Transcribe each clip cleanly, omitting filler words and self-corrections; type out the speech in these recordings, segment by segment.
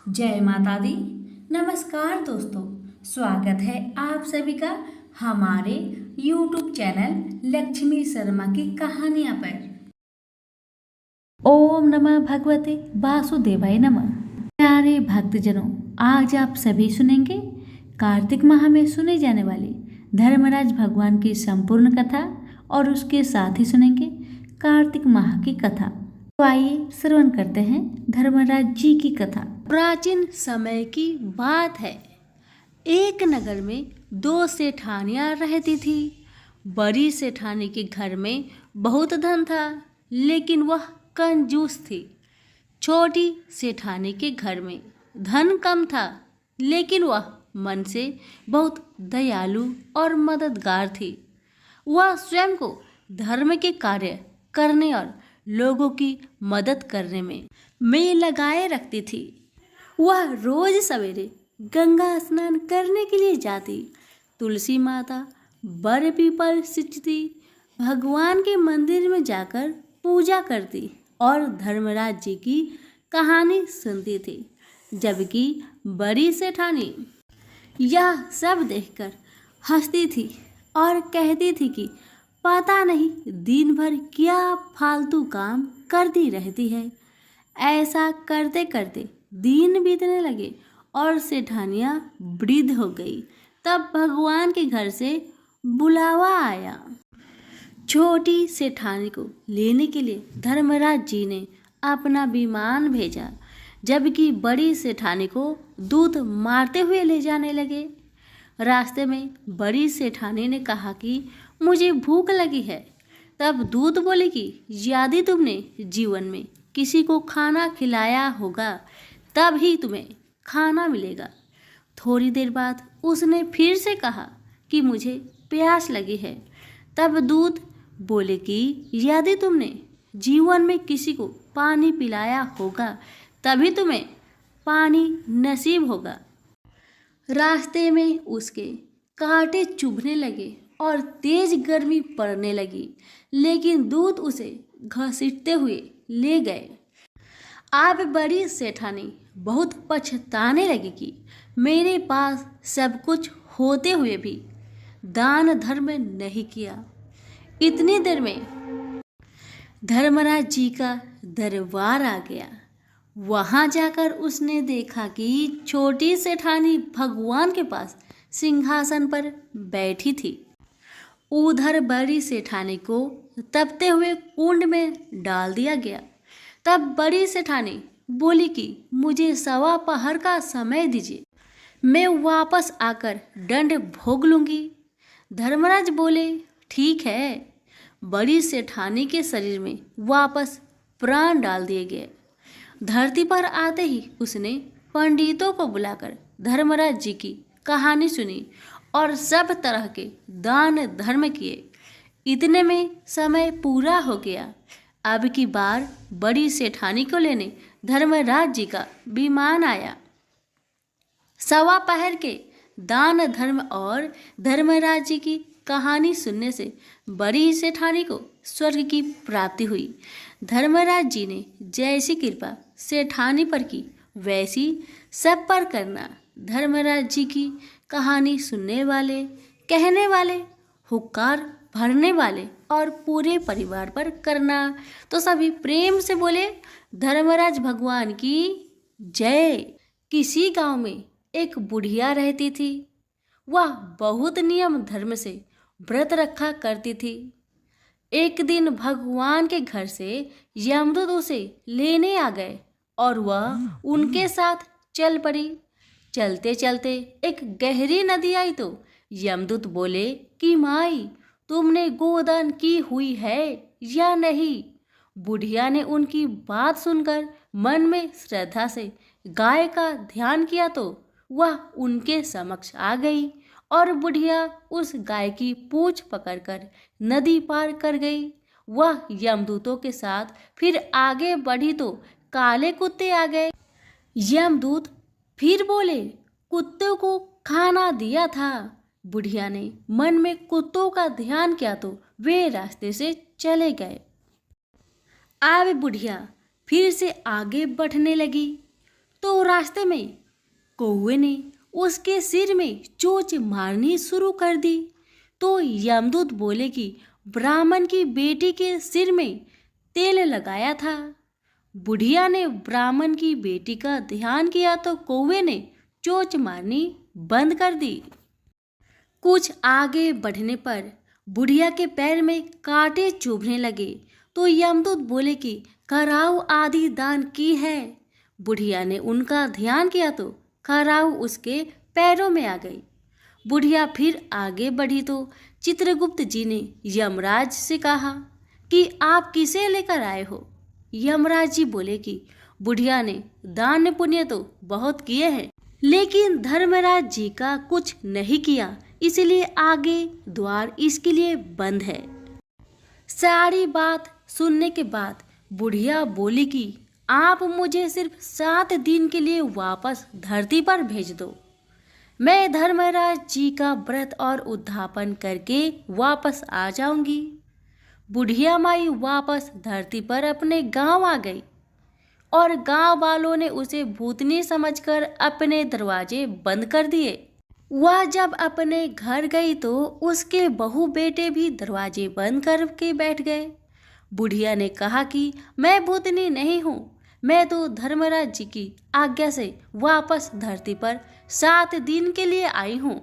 जय माता दी। नमस्कार दोस्तों, स्वागत है आप सभी का हमारे YouTube चैनल लक्ष्मी शर्मा की कहानियाँ पर। ओम नमः भगवते वासुदेवाय नमः। प्यारे भक्तजनों, आज आप सभी सुनेंगे कार्तिक माह में सुने जाने वाली धर्मराज भगवान की संपूर्ण कथा और उसके साथ ही सुनेंगे कार्तिक माह की कथा। तो आइए श्रवण करते हैं धर्मराज जी की कथा। प्राचीन समय की बात है। एक नगर में दो सेठानियां रहती थी। बड़ी सेठानी के घर में बहुत धन था, लेकिन वह कंजूस थी। छोटी सेठानी के घर में धन कम था, लेकिन वह मन से बहुत दयालु और मददगार थी। वह स्वयं को धर्म के कार्य करने और लोगों की मदद करने में लगाए रखती थी। वह रोज सवेरे गंगा स्नान करने के लिए जाती, तुलसी माता, बर पीपल सींचती, भगवान के मंदिर में जाकर पूजा करती और धर्मराज जी की कहानी सुनती थी। जबकि बड़ी सेठानी यह सब देखकर हंसती थी और कहती थी कि पता नहीं दिन भर क्या फालतू काम करती रहती है। ऐसा करते करते दिन बीतने लगे और सेठानियां वृद्ध हो गई। तब भगवान के घर से बुलावा आया। छोटी सेठानी को लेने के लिए धर्मराज जी ने अपना विमान भेजा, जबकि बड़ी सेठानी को दूत मारते हुए ले जाने लगे। रास्ते में बड़ी सेठानी ने कहा कि मुझे भूख लगी है। तब दूत बोले कि यदि तुमने जीवन में किसी को खाना खिलाया होगा तब ही तुम्हें खाना मिलेगा। थोड़ी देर बाद उसने फिर से कहा कि मुझे प्यास लगी है। तब दूत बोले कि यदि तुमने जीवन में किसी को पानी पिलाया होगा तभी तुम्हें पानी नसीब होगा। रास्ते में उसके कांटे चुभने लगे और तेज गर्मी पड़ने लगी, लेकिन दूत उसे घसीटते हुए ले गए। अब बड़ी सेठानी बहुत पछताने लगी कि मेरे पास सब कुछ होते हुए भी दान धर्म नहीं किया। इतनी देर में धर्मराज जी का दरबार आ गया। वहां जाकर उसने देखा कि छोटी सेठानी भगवान के पास सिंहासन पर बैठी थी। उधर बड़ी सेठानी को तपते हुए कुंड में डाल दिया गया। तब बड़ी सेठानी बोली कि मुझे सवा पहर का समय दीजिए, मैं वापस आकर दंड भोग लूंगी। धर्मराज बोले ठीक है। बड़ी सेठानी के शरीर में वापस प्राण डाल दिए गए। धरती पर आते ही उसने पंडितों को बुलाकर धर्मराज जी की कहानी सुनी और सब तरह के दान धर्म किए। इतने में समय पूरा हो गया। अब की बार बड़ी सेठानी को लेने धर्मराज जी का विमान आया। सवा पहर के दान धर्म और धर्मराज जी की कहानी सुनने से बड़ी सेठानी को स्वर्ग की प्राप्ति हुई। धर्मराज जी ने जैसी कृपा सेठानी पर की वैसी सब पर करना। धर्मराज जी की कहानी सुनने वाले, कहने वाले, हुक्कार भरने वाले और पूरे परिवार पर करना। तो सभी प्रेम से बोले धर्मराज भगवान की जय। किसी गांव में एक बुढ़िया रहती थी। वह बहुत नियम धर्म से व्रत रखा करती थी। एक दिन भगवान के घर से यमदूत उसे लेने आ गए और वह उनके साथ चल पड़ी। चलते चलते एक गहरी नदी आई तो यमदूत बोले कि माई, तुमने गोदान की हुई है या नहीं। बुढ़िया ने उनकी बात सुनकर मन में श्रद्धा से गाय का ध्यान किया तो वह उनके समक्ष आ गई और बुढ़िया उस गाय की पूंछ पकड़कर नदी पार कर गई। वह यमदूतों के साथ फिर आगे बढ़ी तो काले कुत्ते आ गए। यमदूत फिर बोले कुत्तों को खाना दिया था। बुढ़िया ने मन में कुत्तों का ध्यान किया तो वे रास्ते से चले गए। अब बुढ़िया फिर से आगे बढ़ने लगी तो रास्ते में कौवे ने उसके सिर में चोंच मारनी शुरू कर दी। तो यमदूत बोले कि ब्राह्मण की बेटी के सिर में तेल लगाया था। बुढ़िया ने ब्राह्मण की बेटी का ध्यान किया तो कौवे ने चोंच मारनी बंद कर दी। कुछ आगे बढ़ने पर बुढ़िया के पैर में कांटे चुभने लगे। तो यमदूत बोले कि खराऊ आदि दान की है। बुढ़िया ने उनका ध्यान किया तो खराऊ उसके पैरों में आ गई। बुढ़िया फिर आगे बढ़ी तो चित्रगुप्त जी ने यमराज से कहा कि आप किसे लेकर आए हो। यमराज जी बोले कि बुढ़िया ने दान पुण्य तो बहुत किए हैं, लेकिन धर्मराज जी का कुछ नहीं किया, इसलिए आगे द्वार इसके लिए बंद है। सारी बात सुनने के बाद बुढ़िया बोली कि आप मुझे सिर्फ 7 दिन के लिए वापस धरती पर भेज दो। मैं धर्मराज जी का व्रत और उद्यापन करके वापस आ जाऊंगी। बुढ़िया माई वापस धरती पर अपने गांव आ गई और गांव वालों ने उसे भूतनी समझकर अपने दरवाजे बंद कर दिए। वह जब अपने घर गई तो उसके बहू बेटे भी दरवाजे बंद करके बैठ गए। बुढ़िया ने कहा कि मैं भूतनी नहीं हूँ, मैं तो धर्मराज जी की आज्ञा से वापस धरती पर 7 दिन के लिए आई हूँ।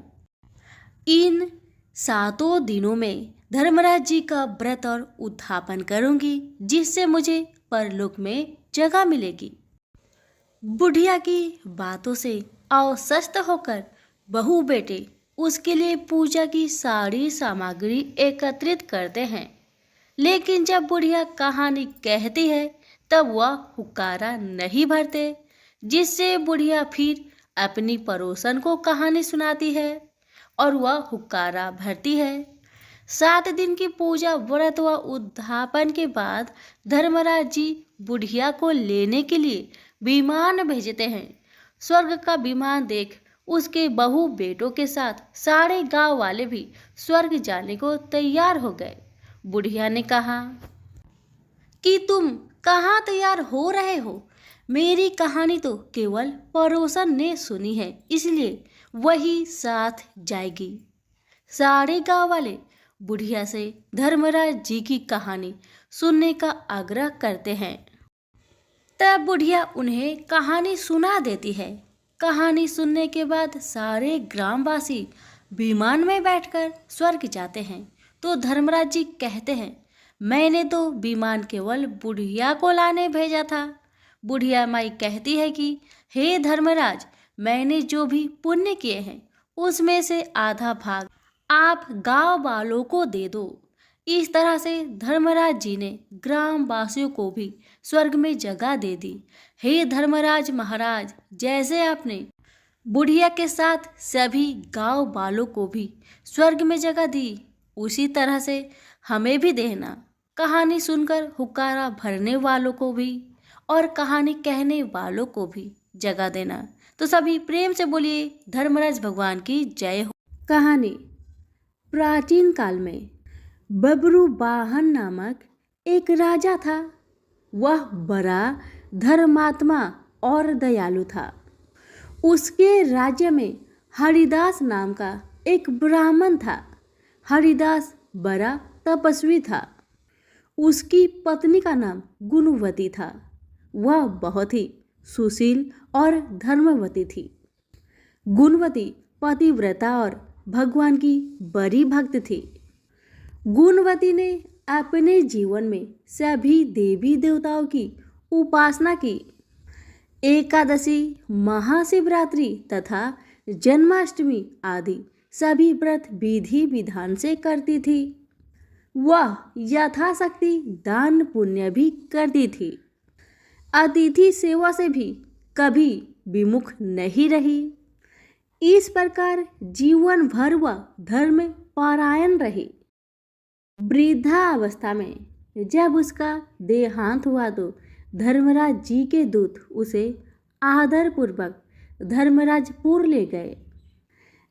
इन 7 दिनों में धर्मराज जी का व्रत और उद्यापन करूंगी, जिससे मुझे परलोक में जगह मिलेगी। बुढ़िया की बातों से आश्वस्त होकर बहू बेटे उसके लिए पूजा की सारी सामग्री एकत्रित करते हैं। लेकिन जब बुढ़िया कहानी कहती है तब वह हुक्कारा नहीं भरते, जिससे बुढ़िया फिर अपनी पड़ोसन को कहानी सुनाती है और वह हुक्कारा भरती है। 7 दिन की पूजा व्रत व उद्यापन के बाद धर्मराज जी बुढ़िया को लेने के लिए विमान भेजते हैं। स्वर्ग का विमान देख उसके बहू बेटों के साथ सारे गांव वाले भी स्वर्ग जाने को तैयार हो गए। बुढ़िया ने कहा कि तुम कहाँ तैयार हो रहे हो? मेरी कहानी तो केवल पड़ोसन ने सुनी है, इसलिए वही साथ जाएगी। सारे गांव वाले बुढ़िया से धर्मराज जी की कहानी सुनने का आग्रह करते हैं। तब बुढ़िया उन्हें कहानी सुना देती है। कहानी सुनने के बाद सारे ग्रामवासी विमान में बैठकर स्वर्ग जाते हैं। तो धर्मराज जी कहते हैं, मैंने तो विमान केवल बुढ़िया को लाने भेजा था। बुढ़िया माई कहती है कि हे धर्मराज, मैंने जो भी पुण्य किए हैं उसमें से आधा भाग आप गांव वालों को दे दो। इस तरह से धर्मराज जी ने ग्रामवासियों को भी स्वर्ग में जगह दे दी। हे धर्मराज महाराज, जैसे आपने बुढ़िया के साथ सभी गांव वालों को भी स्वर्ग में जगह दी, उसी तरह से हमें भी देना। कहानी सुनकर हुक्कारा भरने वालों को भी और कहानी कहने वालों को भी जगह देना। तो सभी प्रेम से बोलिए धर्मराज भगवान की जय हो। कहानी। प्राचीन काल में बब्रुवाहन नामक एक राजा था। वह बड़ा धर्मात्मा और दयालु था। उसके राज्य में हरिदास नाम का एक ब्राह्मण था। हरिदास बड़ा तपस्वी था। उसकी पत्नी का नाम गुणवती था। वह बहुत ही सुशील और धर्मवती थी। गुणवती पतिव्रता और भगवान की बड़ी भक्त थी। गुणवती ने अपने जीवन में सभी देवी देवताओं की उपासना की। एकादशी, महाशिवरात्रि तथा जन्माष्टमी आदि सभी व्रत विधि विधान से करती थी। वह यथाशक्ति दान पुण्य भी करती थी। अतिथि सेवा से भी कभी विमुख नहीं रही। इस प्रकार जीवन भर वह धर्म परायण रही। वृद्धावस्था में जब उसका देहांत हुआ तो धर्मराज जी के दूत उसे आदरपूर्वक धर्मराजपुर ले गए।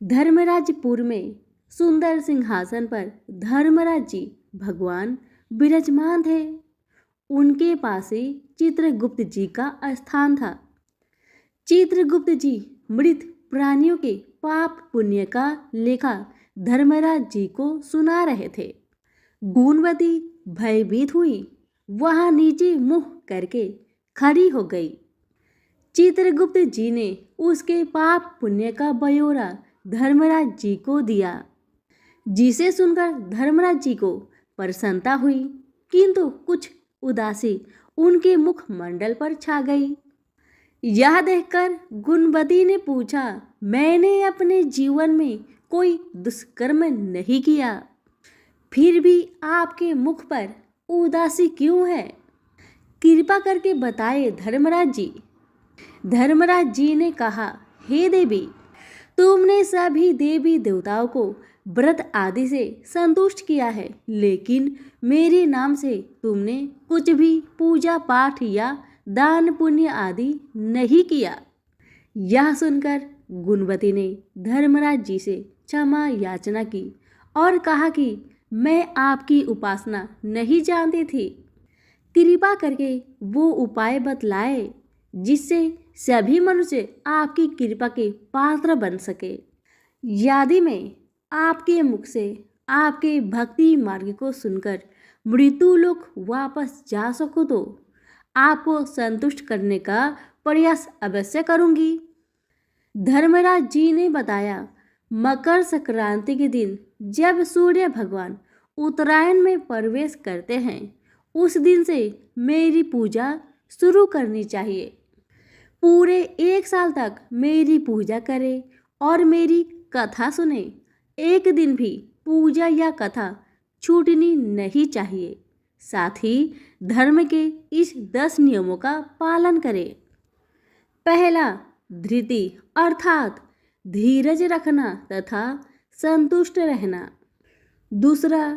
धर्मराजपुर में सुंदर सिंहासन पर धर्मराज जी भगवान विराजमान थे। उनके पास ही चित्रगुप्त जी का स्थान था। चित्रगुप्त जी मृत प्राणियों के पाप पुण्य का लेखा धर्मराज जी को सुना रहे थे। गुणवती भयभीत हुई, वहां नीचे मुंह करके खड़ी हो गई। चित्रगुप्त जी ने उसके पाप पुण्य का ब्यौरा धर्मराज जी को दिया, जिसे सुनकर धर्मराज जी को प्रसन्नता हुई, किंतु कुछ उदासी उनके मुखमंडल पर छा गई। यह देखकर गुणवती ने पूछा, मैंने अपने जीवन में कोई दुष्कर्म नहीं किया, फिर भी आपके मुख पर उदासी क्यों है? कृपा करके बताए धर्मराज जी। धर्मराज जी ने कहा, हे देवी, तुमने सभी देवी देवताओं को व्रत आदि से संतुष्ट किया है, लेकिन मेरे नाम से तुमने कुछ भी पूजा पाठ या दान पुण्य आदि नहीं किया। यह सुनकर गुणवती ने धर्मराज जी से क्षमा याचना की और कहा कि मैं आपकी उपासना नहीं जानती थी, कृपा करके वो उपाय बतलाए जिससे सभी मनुष्य आपकी कृपा के पात्र बन सके। यदि मैं आपके मुख से आपके भक्ति मार्ग को सुनकर मृत्यु लोक वापस जा सकूं तो आपको संतुष्ट करने का प्रयास अवश्य करूंगी। धर्मराज जी ने बताया, मकर संक्रांति के दिन जब सूर्य भगवान उत्तरायण में प्रवेश करते हैं, उस दिन से मेरी पूजा शुरू करनी चाहिए। पूरे 1 साल तक मेरी पूजा करें और मेरी कथा सुने। एक दिन भी पूजा या कथा छूटनी नहीं चाहिए। साथ ही धर्म के इस 10 नियमों का पालन करें। पहला, धृति अर्थात धीरज रखना तथा संतुष्ट रहना। दूसरा,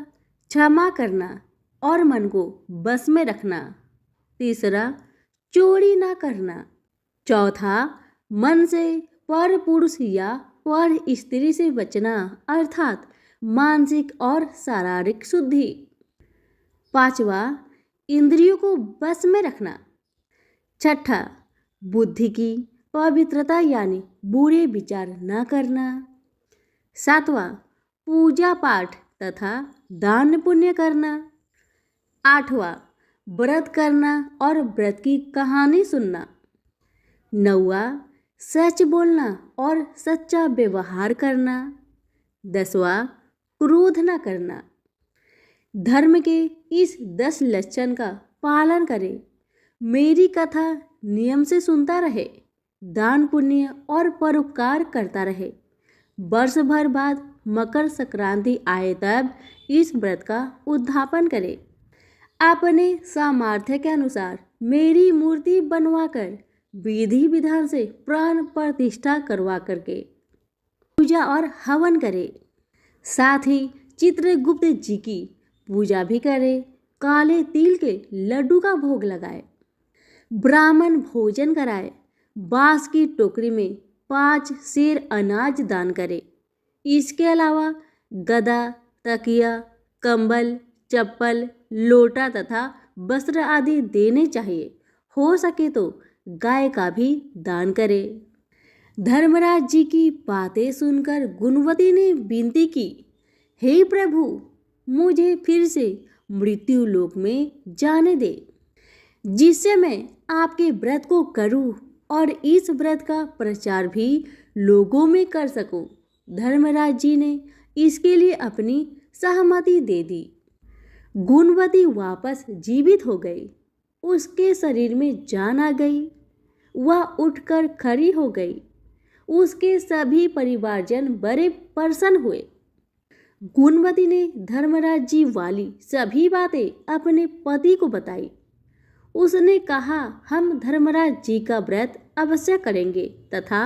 क्षमा करना और मन को बस में रखना। तीसरा, चोरी ना करना। चौथा, मन से पर पुरुष या पर स्त्री से बचना अर्थात मानसिक और शारीरिक शुद्धि। पांचवा, इंद्रियों को बस में रखना। छठा, बुद्धि की पवित्रता यानी बुरे विचार न करना। सातवां, पूजा पाठ तथा दान पुण्य करना। आठवां, व्रत करना और व्रत की कहानी सुनना। नौवां, सच बोलना और सच्चा व्यवहार करना। 10वां, क्रोध न करना। धर्म के इस 10 लक्षण का पालन करें। मेरी कथा नियम से सुनता रहे, दान पुण्य और परोपकार करता रहे। वर्ष भर बाद मकर संक्रांति आए तब इस व्रत का उद्यापन करें। अपने सामर्थ्य के अनुसार मेरी मूर्ति बनवाकर विधि विधान से प्राण प्रतिष्ठा करवा करके पूजा और हवन करें। साथ ही चित्रगुप्त जी की पूजा भी करें। काले तिल के लड्डू का भोग लगाए, ब्राह्मण भोजन कराए, बांस की टोकरी में 5 सेर अनाज दान करे। इसके अलावा गदा, तकिया, कंबल, चप्पल, लोटा तथा वस्त्र आदि देने चाहिए। हो सके तो गाय का भी दान करे। धर्मराज जी की बातें सुनकर गुणवती ने विनती की, हे प्रभु, मुझे फिर से मृत्यु लोक में जाने दे, जिससे मैं आपके व्रत को करूं और इस व्रत का प्रचार भी लोगों में कर सकूं। धर्मराज जी ने इसके लिए अपनी सहमति दे दी। गुणवती वापस जीवित हो गई। उसके शरीर में जान आ गई। वह उठकर खड़ी हो गई। उसके सभी परिवारजन बड़े प्रसन्न हुए। गुणवती ने धर्मराज जी वाली सभी बातें अपने पति को बताई। उसने कहा, हम धर्मराज जी का व्रत अवश्य करेंगे तथा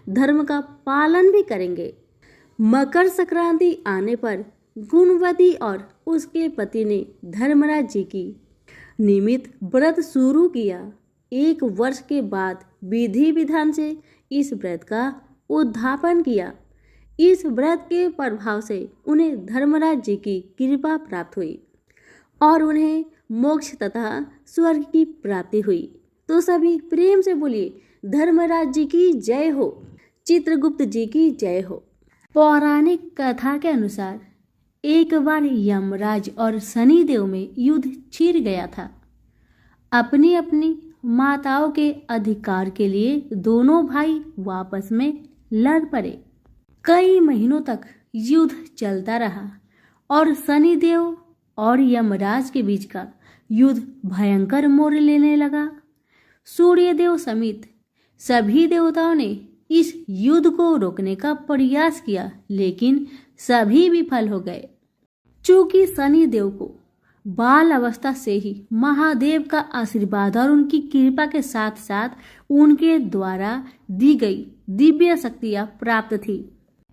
धर्म का पालन भी करेंगे। मकर संक्रांति आने पर गुणवती और उसके पति ने धर्मराज जी की निमित्त व्रत शुरू किया। 1 वर्ष के बाद विधि विधान से इस व्रत का उद्यापन किया। इस व्रत के प्रभाव से उन्हें धर्मराज जी की कृपा प्राप्त हुई और उन्हें मोक्ष तथा स्वर्ग की प्राप्ति हुई। तो सभी प्रेम से बोलिए धर्मराज जी की जय हो, चित्रगुप्त जी की जय हो। पौराणिक कथा के अनुसार एक बार यमराज और शनिदेव में युद्ध छिड़ गया था। अपनी अपनी माताओं के अधिकार के लिए दोनों भाई आपस में लड़ पड़े। कई महीनों तक युद्ध चलता रहा और शनिदेव और यमराज के बीच का युद्ध भयंकर मोड़ लेने लगा। सूर्यदेव समेत सभी देवताओं ने इस युद्ध को रोकने का प्रयास किया, लेकिन सभी विफल हो गए। चूंकि शनिदेव को बाल अवस्था से ही महादेव का आशीर्वाद और उनकी कृपा के साथ साथ उनके द्वारा दी गई दिव्य शक्तियां प्राप्त थी,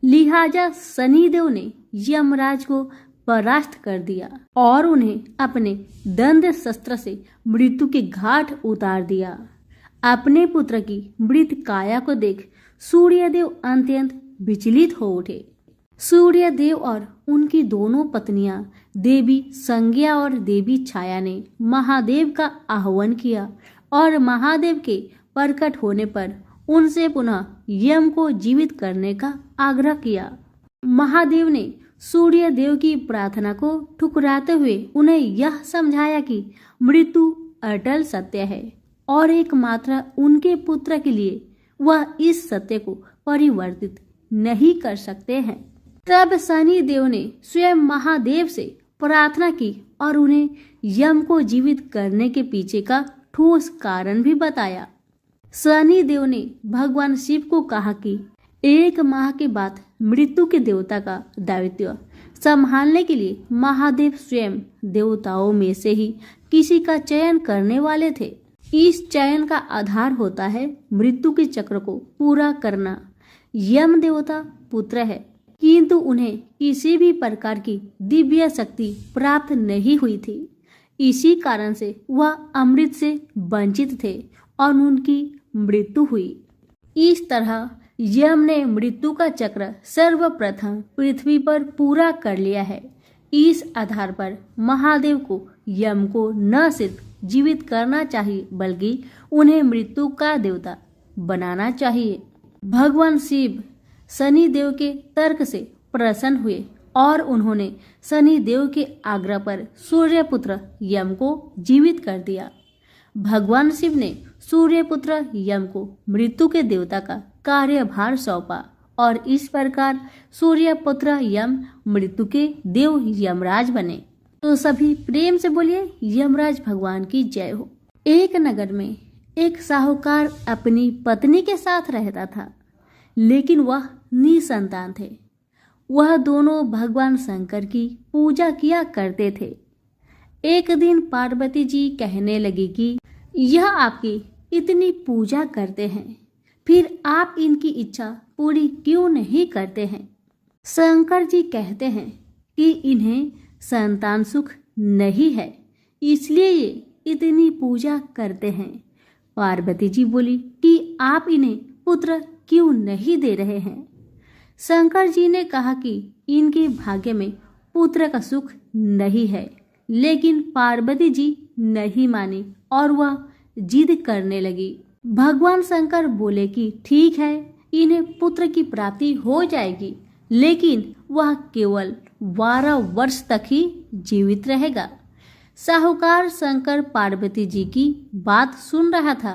लिहाजा शनिदेव ने यमराज को परास्त कर दिया और उन्हें अपने दंड शस्त्र से मृत्यु के घाट उतार दिया। अपने पुत्र की मृत काया को देख सूर्यदेव अत्यंत विचलित हो उठे। सूर्यदेव और उनकी दोनों पत्नियां देवी संज्ञा और देवी छाया ने महादेव का आह्वान किया और महादेव के प्रकट होने पर उनसे पुनः यम को जीवित करने का आग्रह किया। महादेव ने सूर्यदेव की प्रार्थना को ठुकराते हुए उन्हें यह समझाया कि मृत्यु अटल सत्य है और एकमात्र उनके पुत्र के लिए वह इस सत्य को परिवर्तित नहीं कर सकते हैं। तब शनिदेव ने स्वयं महादेव से प्रार्थना की और उन्हें यम को जीवित करने के पीछे का ठोस कारण भी बताया। शनिदेव ने भगवान शिव को कहा कि 1 माह के बाद मृत्यु के देवता का दायित्व संभालने के लिए महादेव स्वयं देवताओं में से ही किसी का चयन करने वाले थे। इस चयन का आधार होता है मृत्यु के चक्र को पूरा करना। यम देवता पुत्र है, किंतु उन्हें किसी भी प्रकार की दिव्य शक्ति प्राप्त नहीं हुई थी। इसी कारण से वह अमृत से वंचित थे और उनकी मृत्यु हुई। इस तरह यम ने मृत्यु का चक्र सर्वप्रथम पृथ्वी पर पूरा कर लिया है। इस आधार पर महादेव को यम को न सिर्फ जीवित करना चाहिए बल्कि उन्हें मृत्यु का देवता बनाना चाहिए। भगवान शिव शनिदेव के तर्क से प्रसन्न हुए और उन्होंने शनिदेव के आग्रह पर सूर्यपुत्र यम को जीवित कर दिया। भगवान शिव ने सूर्यपुत्र यम को मृत्यु के देवता का कार्यभार सौंपा और इस प्रकार सूर्यपुत्र यम मृत्यु के देव यमराज बने। तो सभी प्रेम से बोलिए यमराज भगवान की जय हो। एक नगर में एक साहूकार अपनी पत्नी के साथ रहता था, लेकिन वह निसंतान थे। वह दोनों भगवान शंकर की पूजा किया करते थे। एक दिन पार्वती जी कहने लगी कि यह आपकी इतनी पूजा करते हैं, फिर आप इनकी इच्छा पूरी क्यों नहीं करते हैं? शंकर जी कहते हैं कि इन्हें संतान सुख नहीं है, इसलिए ये इतनी पूजा करते हैं। पार्वती जी बोली कि आप इन्हें पुत्र क्यों नहीं दे रहे हैं? शंकर जी ने कहा कि इनके भाग्य में पुत्र का सुख नहीं है, लेकिन पार्वती जी नहीं मानी और वह जिद करने लगी। भगवान शंकर बोले कि ठीक है, इन्हें पुत्र की प्राप्ति हो जाएगी, लेकिन वह केवल 12 वर्ष तक ही जीवित रहेगा। साहूकार शंकर पार्वती जी की बात सुन रहा था।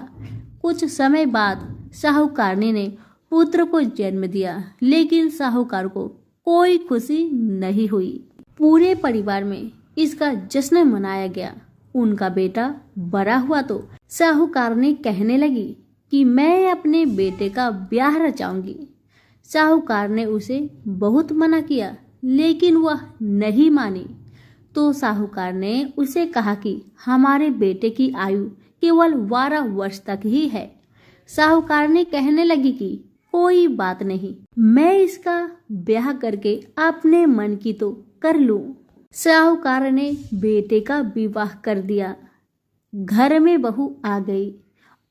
कुछ समय बाद साहूकारनी ने पुत्र को जन्म दिया, लेकिन साहूकार को कोई खुशी नहीं हुई। पूरे परिवार में इसका जश्न मनाया गया। उनका बेटा बड़ा हुआ तो साहूकारनी कहने लगी कि मैं अपने बेटे का ब्याह रचाऊंगी। साहूकार ने उसे बहुत मना किया, लेकिन वह नहीं मानी। तो साहूकार ने उसे कहा कि हमारे बेटे की आयु केवल 12 वर्ष तक ही है। साहूकार ने कहने लगी कि कोई बात नहीं, मैं इसका ब्याह करके अपने मन की तो कर लूं। साहूकार ने बेटे का विवाह कर दिया। घर में बहू आ गई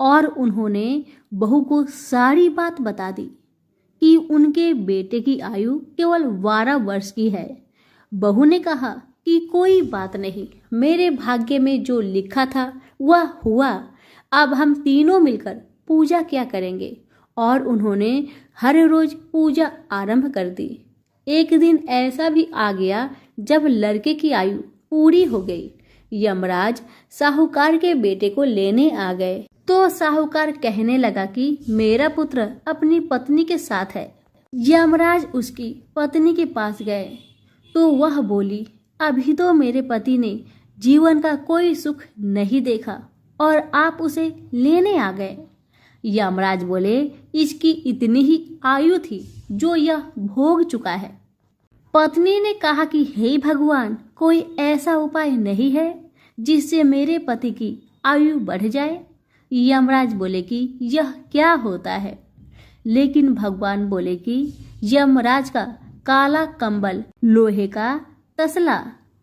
और उन्होंने बहू को सारी बात बता दी कि उनके बेटे की आयु केवल 12 वर्ष की है। बहू ने कहा कि कोई बात नहीं, मेरे भाग्य में जो लिखा था वह हुआ। अब हम तीनों मिलकर पूजा क्या करेंगे, और उन्होंने हर रोज पूजा आरंभ कर दी। एक दिन ऐसा भी आ गया जब लड़के की आयु पूरी हो गई। यमराज साहूकार के बेटे को लेने आ गए तो साहूकार कहने लगा कि मेरा पुत्र अपनी पत्नी के साथ है। यमराज उसकी पत्नी के पास गए तो वह बोली, अभी तो मेरे पति ने जीवन का कोई सुख नहीं देखा और आप उसे लेने आ गए। यमराज बोले, इसकी इतनी ही आयु थी जो यह भोग चुका है। पत्नी ने कहा कि हे भगवान, कोई ऐसा उपाय नहीं है जिससे मेरे पति की आयु बढ़ जाए। यमराज बोले कि यह क्या होता है, लेकिन भगवान बोले कि यमराज का काला कंबल, लोहे का तसला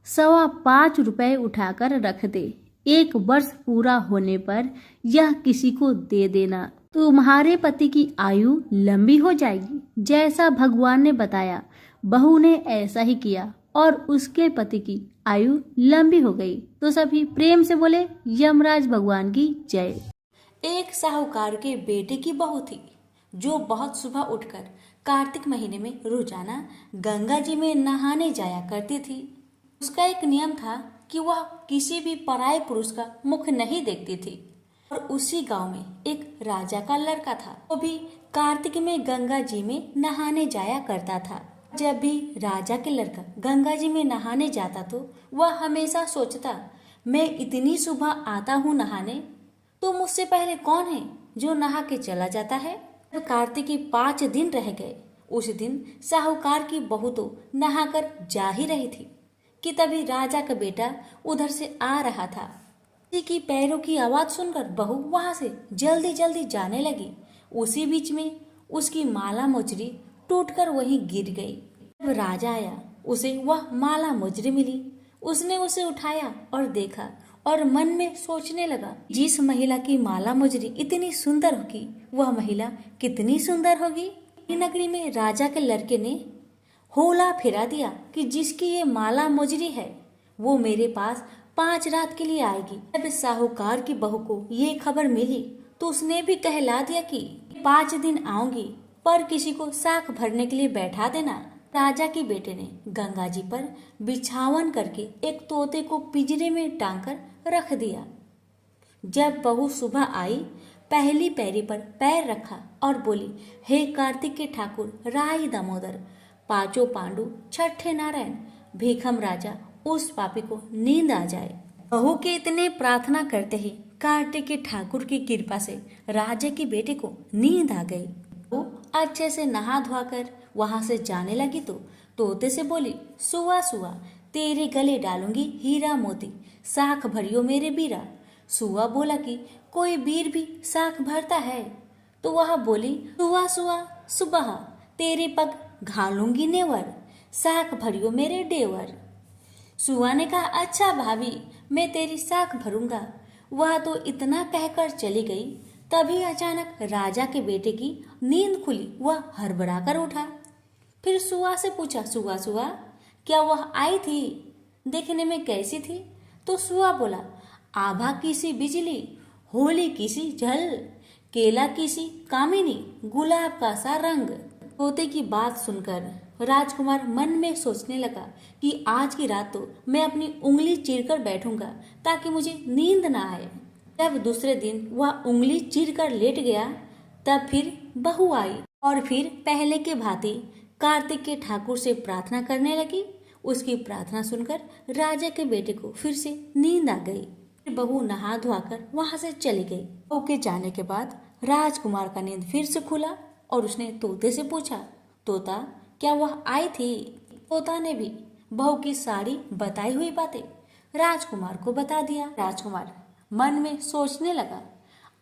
5.25 रुपए उठाकर रख दे। 1 वर्ष पूरा होने पर यह किसी को दे देना, तुम्हारे पति की आयु लंबी हो जाएगी। जैसा भगवान ने बताया, बहू ने ऐसा ही किया और उसके पति की आयु लंबी हो गई। तो सभी प्रेम से बोले, यमराज भगवान की जय। एक साहूकार के बेटे की बहू थी जो बहुत सुबह उठकर कार्तिक महीने में रोजाना गंगा जी में नहाने जाया करती थी। उसका एक नियम था कि वह किसी भी पराये पुरुष का मुख नहीं देखती थी। और उसी गांव में एक राजा का लड़का था, वो भी कार्तिक में गंगा जी में नहाने जाया करता था। जब भी राजा के लड़का गंगा जी में नहाने जाता तो वह हमेशा सोचता, मैं इतनी सुबह आता हूँ नहाने, तो मुझसे पहले कौन है जो नहा के चला जाता है। जब कार्तिक के 5 दिन रह गए, उस दिन साहूकार की बहू तो नहाकर जा ही रही थी कि तभी राजा का बेटा उधर से आ रहा था। किसी की पैरों की आवाज सुनकर बहू वहां से जल्दी जल्दी जाने लगी। उसी बीच में उसकी माला मुजरी टूटकर वहीं गिर गई। जब राजा आया, उसे वह माला मुजरी मिली। उसने उसे उठाया और देखा और मन में सोचने लगा, जिस महिला की माला मुजरी इतनी सुंदर होगी, वह महिला कितनी सुंदर होगी। नगरी में राजा के लड़के ने होला फिरा दिया कि जिसकी ये माला मुजरी है वो मेरे पास 5 रात के लिए आएगी। जब साहूकार की बहू को ये खबर मिली तो उसने भी कहला दिया कि 5 दिन आऊंगी, पर किसी को साख भरने के लिए बैठा देना। राजा के बेटे ने गंगा जी पर बिछावन करके एक तोते को पिंजरे में टांग कर रख दिया। जब बहू सुबह आई, पहली पैरी पर पैर रखा और बोली, हे कार्तिक के ठाकुर, राई दामोदर, 5 पांडु, 6 नारायण, भीखम राजा, उस पापी को नींद आ जाए। बहू के इतने प्रार्थना करते ही कार्तिक के ठाकुर की कृपा से राजा के बेटे को नींद आ गई। वो अच्छे से नहा धोकर वहां से जाने लगी तो तोते से बोली, सुआ सुआ, तेरे गले डालूंगी हीरा मोती, साख भरियो मेरे बीरा। सुआ बोला कि कोई वीर भी साख भरता है। तो वह बोली, सुआ सुआ सुबह, तेरे पग घालूंगी नेवर, साख भरियो मेरे डेवर। सुआ ने कहा, अच्छा भाभी, मैं तेरी साख भरूंगा। वह तो इतना कहकर चली गई। तभी अचानक राजा के बेटे की नींद खुली। वह हड़बड़ा कर उठा। फिर सुआ से पूछा, सुआ सुआ, क्या वह आई थी? देखने में कैसी थी? तो सुआ बोला, आभा की सी बिजली, होली की सी झल, केला की सी कामिनी, गुलाब का सा रंग। तोते की बात सुनकर राजकुमार मन में सोचने लगा कि आज की रात तो मैं अपनी उंगली चीरकर बैठूंगा ताकि मुझे नींद ना आए। जब दूसरे दिन वह उंगली चीरकर लेट गया, तब फिर बहू आई और फिर पहले के भांति कार्तिक के ठाकुर से प्रार्थना करने लगी। उसकी प्रार्थना सुनकर राजा के बेटे को फिर से नींद आ गई। बहू नहा धोकर वहां से चली गई। बहू के जाने के बाद राजकुमार का नींद फिर से खुला और उसने तोते से पूछा, तोता, क्या वह आई थी? तोता ने भी बहू की सारी बताई हुई बातें राजकुमार को बता दिया। राजकुमार मन में सोचने लगा,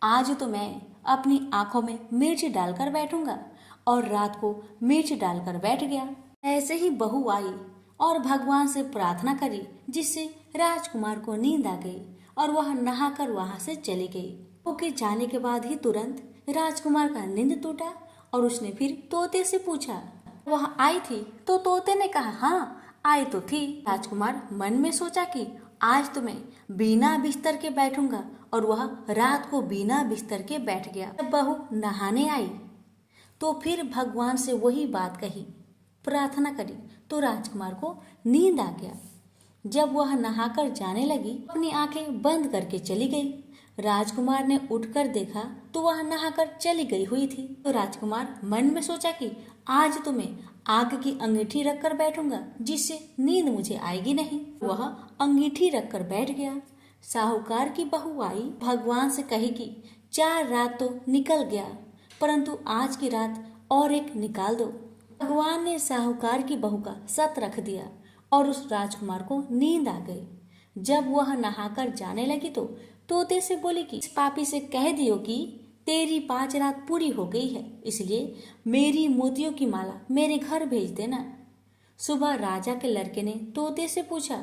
आज तो मैं अपनी आंखों में मिर्च डालकर बैठूंगा, और रात को मिर्च डालकर बैठ गया। ऐसे ही बहू आई और भगवान से प्रार्थना करी, जिससे राजकुमार को नींद आ गई और वह नहाकर वहां से चली गई। बहू के जाने के बाद ही तुरंत राजकुमार का नींद टूटा और उसने फिर तोते से पूछा, वह आई थी? तो तोते ने कहा, हाँ आई तो थी। राजकुमार मन में सोचा कि आज तो मैं बिना बिस्तर के बैठूंगा। और वह रात को बिना बिस्तर के बैठ गया। जब बहू नहाने आई तो फिर भगवान से वही बात कही, प्रार्थना करी, तो राजकुमार को नींद आ गया। जब वह नहाकर जाने लगी, अपनी आंखें बंद करके चली गई। राजकुमार ने उठकर देखा तो वह नहाकर चली गई हुई थी। तो राजकुमार मन में सोचा कि आज तो मैं आग की अंगीठी रखकर बैठूंगा, जिससे नींद मुझे आएगी नहीं। वह अंगीठी रखकर बैठ गया। साहूकार की बहू आई, भगवान से कही कि 4 रात तो निकल गया, परंतु आज की रात और एक निकाल दो। भगवान ने साहूकार की बहू का सत रख दिया और उस राजकुमार को नींद आ गई। जब वह नहाकर जाने लगी तो तोते से बोली कि इस पापी से कह दियो कि तेरी 5 रात पूरी हो गई है, इसलिए मेरी मोतियों की माला मेरे घर भेज देना। सुबह राजा के लड़के ने तोते से पूछा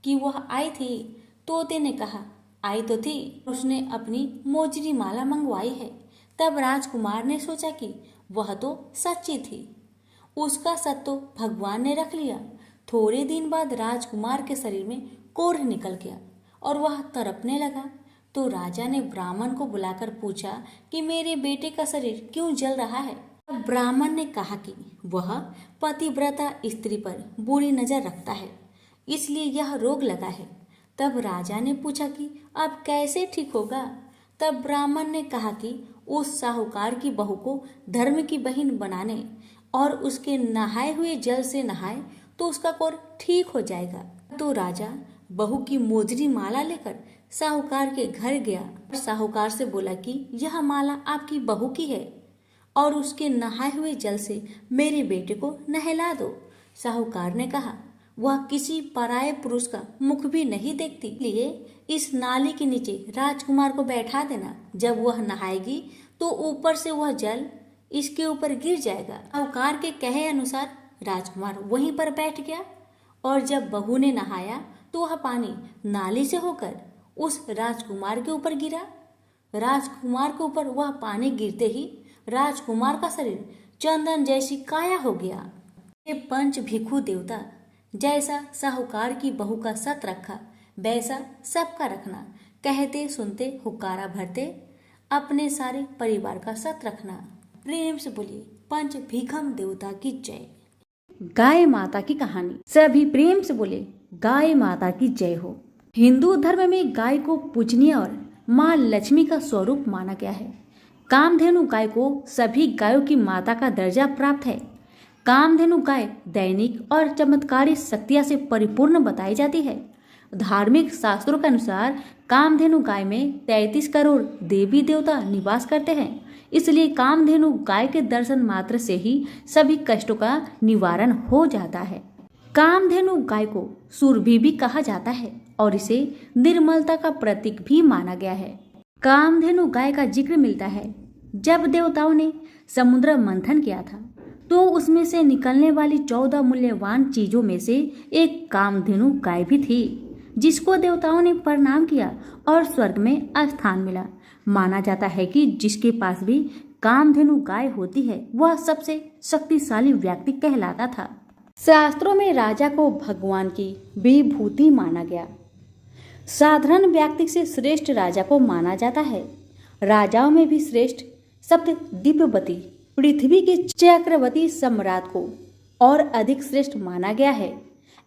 कि वह आई थी। तोते ने कहा, आई तो थी, उसने अपनी मोजरी माला मंगवाई है। तब राजकुमार ने सोचा कि वह तो सच्ची थी, उसका सत तो भगवान ने रख लिया। थोड़े दिन बाद राजकुमार के शरीर में कोढ़ निकल गया और वह तड़पने लगा। तो राजा ने ब्राह्मण को बुलाकर पूछा कि मेरे बेटे का शरीर क्यों जल रहा है। ब्राह्मण ने कहा कि वह पतिव्रता स्त्री पर बुरी नजर रखता है, इसलिए यह रोग लगा है। तब राजा ने पूछा कि अब कैसे ठीक होगा। तब ब्राह्मण ने कहा कि उस साहूकार की बहू को धर्म की बहन बनाने और उसके नहाए हुए जल से नहाए तो उसका कोढ़ ठीक हो जाएगा। तो राजा बहू की मोजरी माला लेकर साहूकार के घर गया और साहूकार से बोला कि यह माला आपकी बहू की है और उसके नहाए हुए जल से मेरे बेटे को नहला दो। साहूकार ने कहा, वह किसी पराये पुरुष का मुख भी नहीं देखती, इसलिए इस नाली के नीचे राजकुमार को बैठा देना। जब वह नहाएगी तो ऊपर से वह जल इसके ऊपर गिर जाएगा। साहूकार के कहे अनुसार राजकुमार वहीं पर बैठ गया और जब बहू ने नहाया तो वह पानी नाली से होकर उस राजकुमार के ऊपर गिरा। राजकुमार के ऊपर वह पानी गिरते ही राजकुमार का शरीर चंदन जैसी काया हो गया। ये पंच भिक्षु देवता जैसा साहूकार की बहू का सत रखा, वैसा सबका रखना। कहते सुनते हुक्कारा भरते अपने सारे परिवार का सत रखना। प्रेम से बोलिए पंच भीखम देवता की जय। गाय माता की कहानी। सभी प्रेम से बोले गाय माता की जय हो। हिंदू धर्म में गाय को पूजनीय और माँ लक्ष्मी का स्वरूप माना गया है। कामधेनु गाय को सभी गायों की माता का दर्जा प्राप्त है। कामधेनु गाय दैनिक और चमत्कारी शक्तियां से परिपूर्ण बताई जाती है। धार्मिक शास्त्रों के अनुसार कामधेनु गाय में 33 करोड़ देवी देवता निवास करते हैं, इसलिए कामधेनु गाय के दर्शन मात्र से ही सभी कष्टों का निवारण हो जाता है। कामधेनु गाय को सुरभि भी कहा जाता है और इसे निर्मलता का प्रतीक भी माना गया है। कामधेनु गाय का जिक्र मिलता है जब देवताओं ने समुद्र मंथन किया था तो उसमें से निकलने वाली 14 मूल्यवान चीजों में से एक कामधेनु गाय भी थी, जिसको देवताओं ने प्रणाम किया और स्वर्ग में स्थान मिला। माना जाता है कि जिसके पास भी कामधेनु गाय होती है वह सबसे शक्तिशाली व्यक्ति कहलाता था। शास्त्रों में राजा को भगवान की विभूति माना गया। साधारण व्यक्ति से श्रेष्ठ राजा को माना जाता है। राजाओं में भी श्रेष्ठ सप्त दिव्यवती पृथ्वी के चक्रवर्ती सम्राट को और अधिक श्रेष्ठ माना गया है।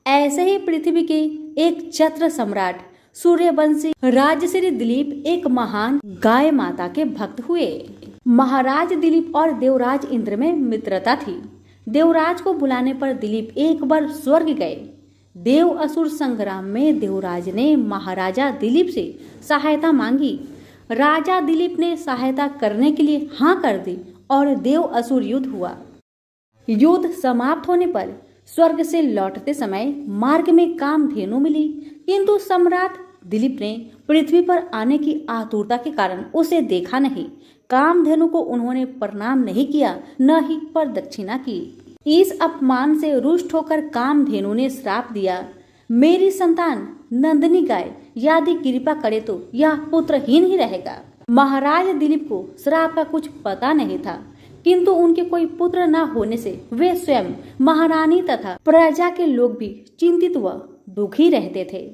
ऐसे ही पृथ्वी के एक छत्र सम्राट सूर्यवंशी राजश्री दिलीप एक महान गाय माता के भक्त हुए। महाराज दिलीप और देवराज इंद्र में मित्रता थी। देवराज को बुलाने पर दिलीप एक बार स्वर्ग गए। देव असुर संग्राम में देवराज ने महाराजा दिलीप से सहायता मांगी। राजा दिलीप ने सहायता करने के लिए हाँ कर दी और देव असुर युद्ध हुआ। युद्ध समाप्त होने पर स्वर्ग से लौटते समय मार्ग में कामधेनु मिली, किंतु सम्राट दिलीप ने पृथ्वी पर आने की आतुरता के कारण उसे देखा नहीं। कामधेनु को उन्होंने प्रणाम नहीं किया, न ही प्रदक्षिणा की। इस अपमान से रुष्ट होकर कामधेनु ने श्राप दिया, मेरी संतान नंदिनी गाय यदि कृपा करे तो यह पुत्रहीन ही रहेगा। महाराज दिलीप को श्राप का कुछ पता नहीं था, किंतु उनके कोई पुत्र न होने से वे स्वयं महारानी तथा प्रजा के लोग भी चिंतित व दुखी रहते थे।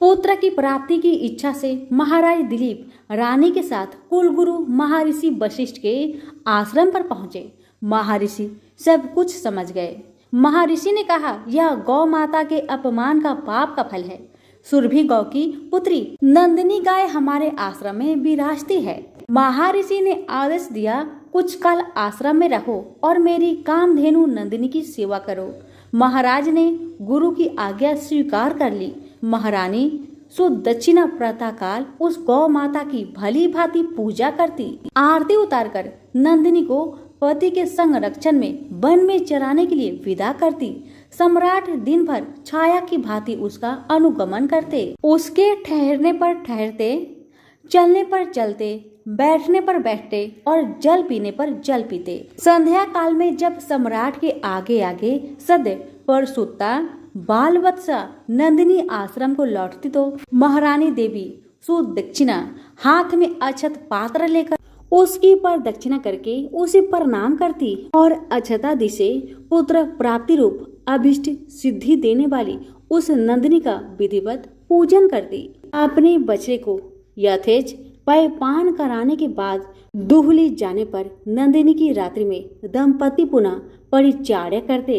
पुत्र की प्राप्ति की इच्छा से महाराज दिलीप रानी के साथ कुलगुरु महर्षि वशिष्ठ के आश्रम पर पहुंचे। महर्षि सब कुछ समझ गए। महर्षि ने कहा, यह गौ माता के अपमान का पाप का फल है। सुरभि गौ की पुत्री नंदिनी गाय हमारे आश्रम में विराजती है। महर्षि ने आदेश दिया, कुछ काल आश्रम में रहो और मेरी कामधेनु नंदिनी की सेवा करो। महाराज ने गुरु की आज्ञा स्वीकार कर ली। महारानी सुदक्षिणा प्रातःकाल उस गौ माता की भली भांति पूजा करती, आरती उतारकर नंदिनी को पति के संरक्षण में वन में चराने के लिए विदा करती। सम्राट दिन भर छाया की भांति उसका अनुगमन करते। उसके ठहरने पर ठहरते, चलने पर चलते, बैठने पर बैठते और जल पीने पर जल पीते। संध्या काल में जब सम्राट के आगे आगे सद्य परसुत्ता बाल वत्सा नंदिनी आश्रम को लौटती तो महारानी देवी सुदक्षिणा हाथ में अक्षत पात्र लेकर उसकी पर दक्षिणा करके उसे प्रणाम करती और अक्षता से पुत्र प्राप्ति रूप अभिष्ट सिद्धि देने वाली उस नंदिनी का विधिवत पूजन करती। अपने बछड़े को यथेच पान कराने के बाद दुहली जाने पर नंदिनी की रात्रि में दंपति पुनः परिचर्या करते।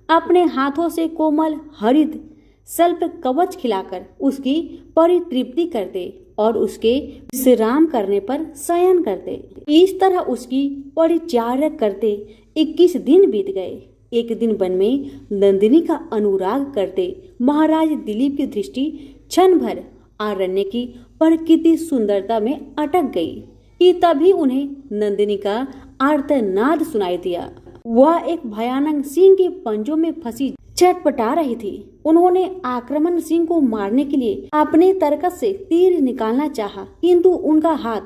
अपने हाथों से कोमल हरित सल्प कवच खिलाकर उसकी परितृप्ति करते और उसके विश्राम करने पर शयन करते। इस तरह उसकी परिचर्या करते 21 दिन बीत गए। एक दिन वन में नंदिनी का अनुराग करते महाराज दिलीप की दृष्टि क्षण भर आरण्य की प्रकृति सुंदरता में अटक गई कि तभी उन्हें नंदिनी का आर्तनाद सुनाई दिया। वह एक भयानक सिंह के पंजों में फंसी छटपटा रही थी। उन्होंने आक्रमण सिंह को मारने के लिए अपने तरकस से तीर निकालना चाहा, किंतु उनका हाथ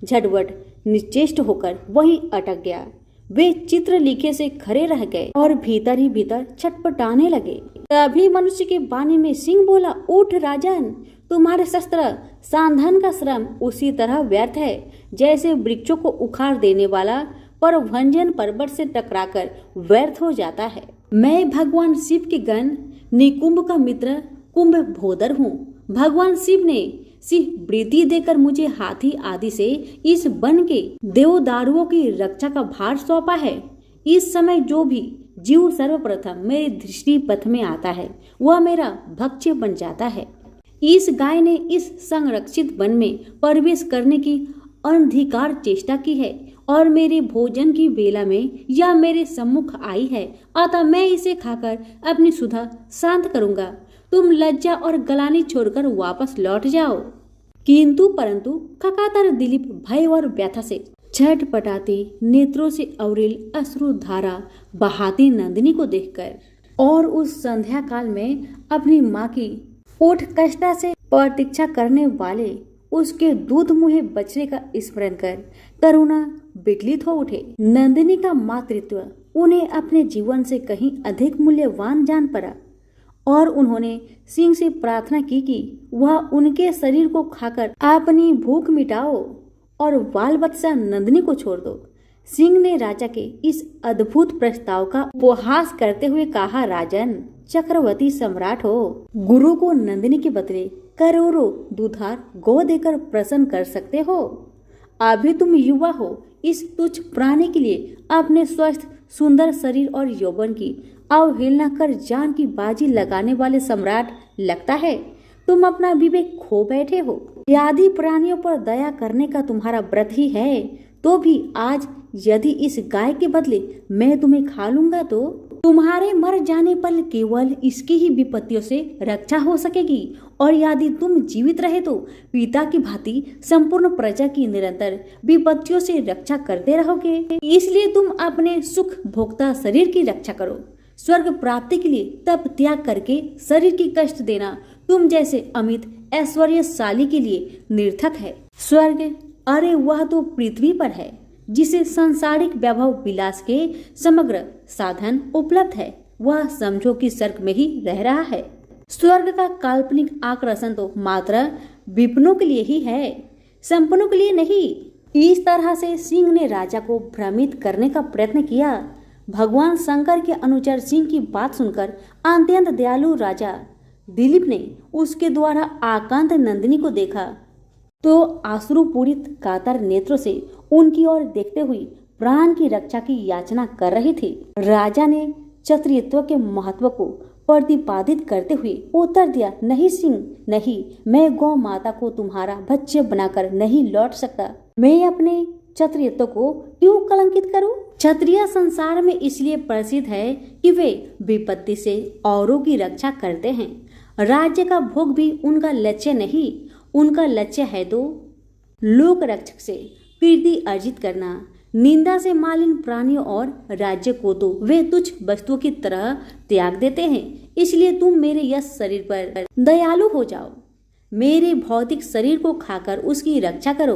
झटवट निश्चेष्ट होकर वहीं अटक गया। वे चित्र लिखे से खड़े रह गए और भीतर ही भीतर छटपटाने लगे। तभी मनुष्य के वाणी में सिंह बोला, उठ राजन, तुम्हारे शस्त्र सांधन का श्रम उसी तरह व्यर्थ है जैसे वृक्षों को उखाड़ देने वाला पर भंजन पर्वत से टकराकर व्यर्थ हो जाता है। मैं भगवान शिव के गण निकुंभ का मित्र कुंभ भोदर हूँ। भगवान शिव ने सिंह वृत्ति देकर मुझे हाथी आदि से इस वन के देवदारुओं की रक्षा का भार सौंपा है। इस समय जो भी जीव सर्वप्रथम मेरे दृष्टि पथ में आता है वह मेरा भक्ष्य बन जाता है। इस गाय ने इस संरक्षित वन में प्रवेश करने की अनधिकार चेष्टा की है और मेरे भोजन की बेला में यह मेरे सम्मुख आई है, अतः मैं इसे खाकर अपनी सुधा शांत करूंगा। तुम लज्जा और गलानी छोड़कर वापस लौट जाओ। किंतु परंतु ककातर दिलीप भय और व्यथा से छटपटाती नेत्रों से अविरल अश्रुधारा बहाती नंदिनी को देखकर और उस संध्या काल में अपनी माँ की उत्कंठा से प्रतीक्षा करने वाले उसके दूध मुहे बछड़े का स्मरण कर करुणा विकलित हो उठे। नंदिनी का मातृत्व उन्हें अपने जीवन से कहीं अधिक मूल्यवान जान पड़ा और उन्होंने सिंह से प्रार्थना की कि वह उनके शरीर को खाकर अपनी भूख मिटाओ और बाल बच्चा नंदिनी को छोड़ दो। सिंह ने राजा के इस अद्भुत प्रस्ताव का उपहास करते हुए कहा, राजन, चक्रवर्ती सम्राट हो, गुरु को नंदिनी के बदले करोड़ों दुधार गौ देकर प्रसन्न कर सकते हो। अभी तुम युवा हो, इस तुच्छ प्राणी के लिए अपने स्वस्थ सुंदर शरीर और यौवन की अवहेलना कर जान की बाजी लगाने वाले सम्राट लगता है। तुम अपना विवेक खो बैठे हो। यदि प्राणियों पर दया करने का तुम्हारा व्रत ही है तो भी आज यदि इस गाय के बदले मैं तुम्हें खा लूंगा तो तुम्हारे मर जाने पर केवल इसकी ही विपत्तियों से रक्षा हो सकेगी और यदि तुम जीवित रहे तो पिता की भांति संपूर्ण प्रजा की निरंतर विपत्तियों से रक्षा करते रहोगे। इसलिए तुम अपने सुख भोक्ता शरीर की रक्षा करो। स्वर्ग प्राप्ति के लिए तप त्याग करके शरीर की कष्ट देना तुम जैसे अमित ऐश्वर्यशाली के लिए निर्थक है। स्वर्ग, अरे वह तो पृथ्वी पर है जिसे सांसारिक वैभव विलास के समग्र साधन उपलब्ध है। वह समझो कि स्वर्ग में ही रह रहा है। स्वर्ग का काल्पनिक आकर्षण तो मात्र विपिनों के लिए ही है, संपन्नों के लिए नहीं। इस तरह से सिंह ने राजा को भ्रमित करने का प्रयत्न किया। भगवान शंकर के अनुचर सिंह की बात सुनकर अत्यंत दयालु राजा दिलीप ने उसके द्वारा आकांत नंदिनी को देखा तो आश्रुपूरित कातर नेत्रों से उनकी ओर देखते हुए प्राण की रक्षा की याचना कर रही थी। राजा ने क्षत्रियत्व के महत्व को प्रतिपादित करते हुए उत्तर दिया, नहीं सिंह नहीं, मैं गौ माता को तुम्हारा भक्ष्य बनाकर नहीं लौट सकता। मैं अपने क्षत्रियत्व को क्यों कलंकित करूं? क्षत्रिय संसार में इसलिए प्रसिद्ध है कि वे विपत्ति से औरों की रक्षा करते हैं। राज्य का भोग भी उनका लक्ष्य नहीं, उनका लक्ष्य है तो लोक रक्षक से कीर्ति अर्जित करना। निंदा से मालिन प्राणियों और राज्य को तो वे तुच्छ वस्तुओं की तरह त्याग देते हैं। इसलिए तुम मेरे यश शरीर पर दयालु हो जाओ, मेरे भौतिक शरीर को खाकर उसकी रक्षा करो,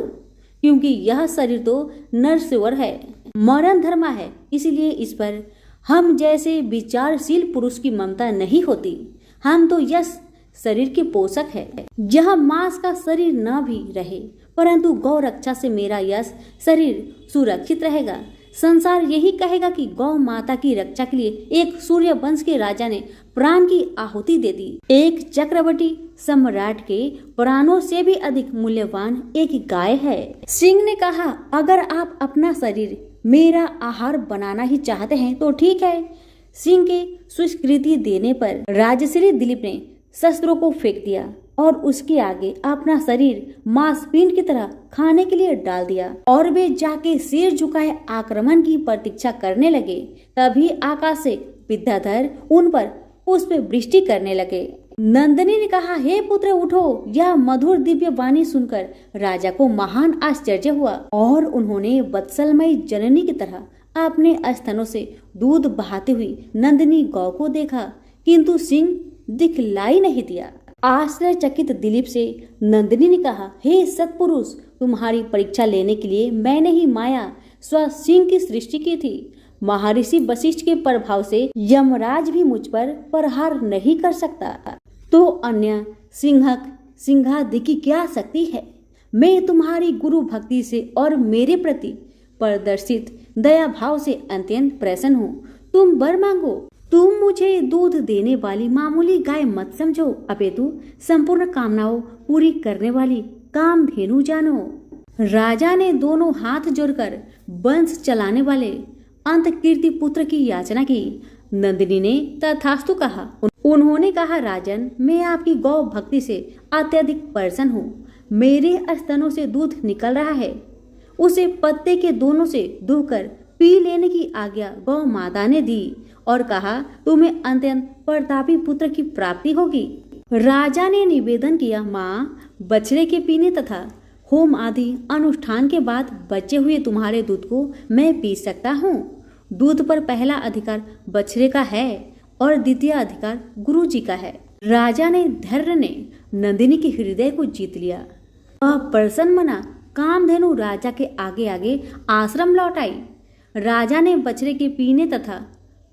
क्योंकि यह शरीर तो नरस्वर है, मरण धर्मा है। इसलिए इस पर हम जैसे विचारशील पुरुष की ममता नहीं होती। हम तो यश शरीर के पोषक है। यह मांस का शरीर न भी रहे, परंतु गौ रक्षा से मेरा यश शरीर सुरक्षित रहेगा। संसार यही कहेगा कि गौ माता की रक्षा के लिए एक सूर्य वंश के राजा ने प्राण की आहुति दे दी। एक चक्रवर्ती सम्राट के प्राणों से भी अधिक मूल्यवान एक गाय है। सिंह ने कहा, अगर आप अपना शरीर मेरा आहार बनाना ही चाहते हैं तो ठीक है। सिंह के स्वीकृति देने पर राजश्री दिलीप ने शस्त्रों को फेंक दिया और उसके आगे अपना शरीर मांसपिंड की तरह खाने के लिए डाल दिया और वे जाके सिर झुकाए आक्रमण की प्रतीक्षा करने लगे। तभी आकाश से विद्याधर उन पर पुष्प वृष्टि करने लगे। नंदिनी ने कहा, हे पुत्र उठो। यह मधुर दिव्य वाणी सुनकर राजा को महान आश्चर्य हुआ और उन्होंने वत्सलमयी जननी की तरह अपने स्तनों से दूध बहाती हुई नंदिनी गौ को देखा, किंतु सिंह दिखलाई नहीं दिया। आश्चर्यचकित दिलीप से नंदिनी ने कहा, हे सत्पुरुष, तुम्हारी परीक्षा लेने के लिए मैंने ही माया स्व सिंह की सृष्टि की थी। महर्षि वशिष्ठ के प्रभाव से यमराज भी मुझ पर प्रहार नहीं कर सकता, तो अन्य सिंहादि की क्या शक्ति है। मैं तुम्हारी गुरु भक्ति से और मेरे प्रति प्रदर्शित दया भाव से अत्यंत प्रसन्न हूँ। तुम वर मांगो। तुम मुझे दूध देने वाली मामूली गाय मत समझो, अपितु संपूर्ण कामनाओं पूरी करने वाली कामधेनु जानो। राजा ने दोनों हाथ जोड़कर वंश चलाने वाले अंतकीर्ति पुत्र की याचना की। नंदिनी ने तथास्तु कहा। उन्होंने कहा, राजन, मैं आपकी गौ भक्ति से अत्यधिक प्रसन्न हूँ। मेरे स्तनों से दूध निकल रहा है, उसे पत्ते के दोनों से दुहकर पी लेने की आज्ञा गौ माता ने दी और कहा, तुम्हें अत्यंत प्रतापी पुत्र की प्राप्ति होगी। राजा ने निवेदन किया, माँ, बछड़े के पीने तथा होम आदि अनुष्ठान के बाद बचे हुए तुम्हारे दूध को मैं पी सकता हूँ। दूध पर पहला अधिकार बछड़े का है और द्वितीय अधिकार गुरु जी का है। राजा ने धैर्य ने नंदिनी के हृदय को जीत लिया। वह प्रसन्न मना कामधेनु राजा के आगे आगे आश्रम लौट आई। राजा ने बछड़े के पीने तथा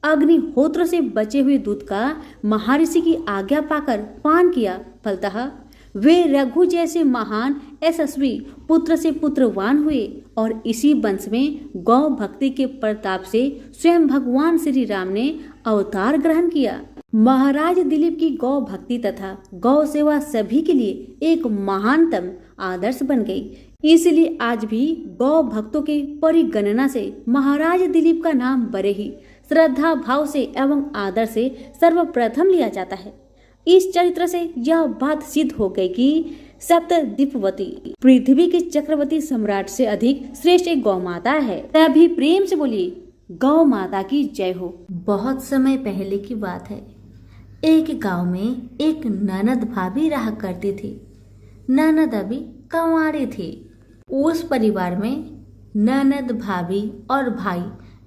अग्निहोत्र से बचे हुए दूध का महर्षि की आज्ञा पाकर पान किया। फलतः वे रघु जैसे महान यशस्वी पुत्र से पुत्रवान हुए और इसी वंश में गौ भक्ति के प्रताप से स्वयं भगवान श्री राम ने अवतार ग्रहण किया। महाराज दिलीप की गौ भक्ति तथा गौ सेवा सभी के लिए एक महानतम आदर्श बन गई। इसलिए आज भी गौ भक्तों के परिगणना से महाराज दिलीप का नाम बड़े ही श्रद्धा भाव से एवं आदर से सर्वप्रथम लिया जाता है। इस चरित्र से यह बात सिद्ध हो गई कि सप्तद्वीपवती पृथ्वी के चक्रवर्ती सम्राट से अधिक श्रेष्ठ एक गौ माता है। तभी प्रेम से बोलिए, गौ माता की जय हो। बहुत समय पहले की बात है। एक गांव में एक ननद भाभी रहा करती थी। ननद अभी कंवारी थी। उस परिवार में ननद, भाभी और भाई,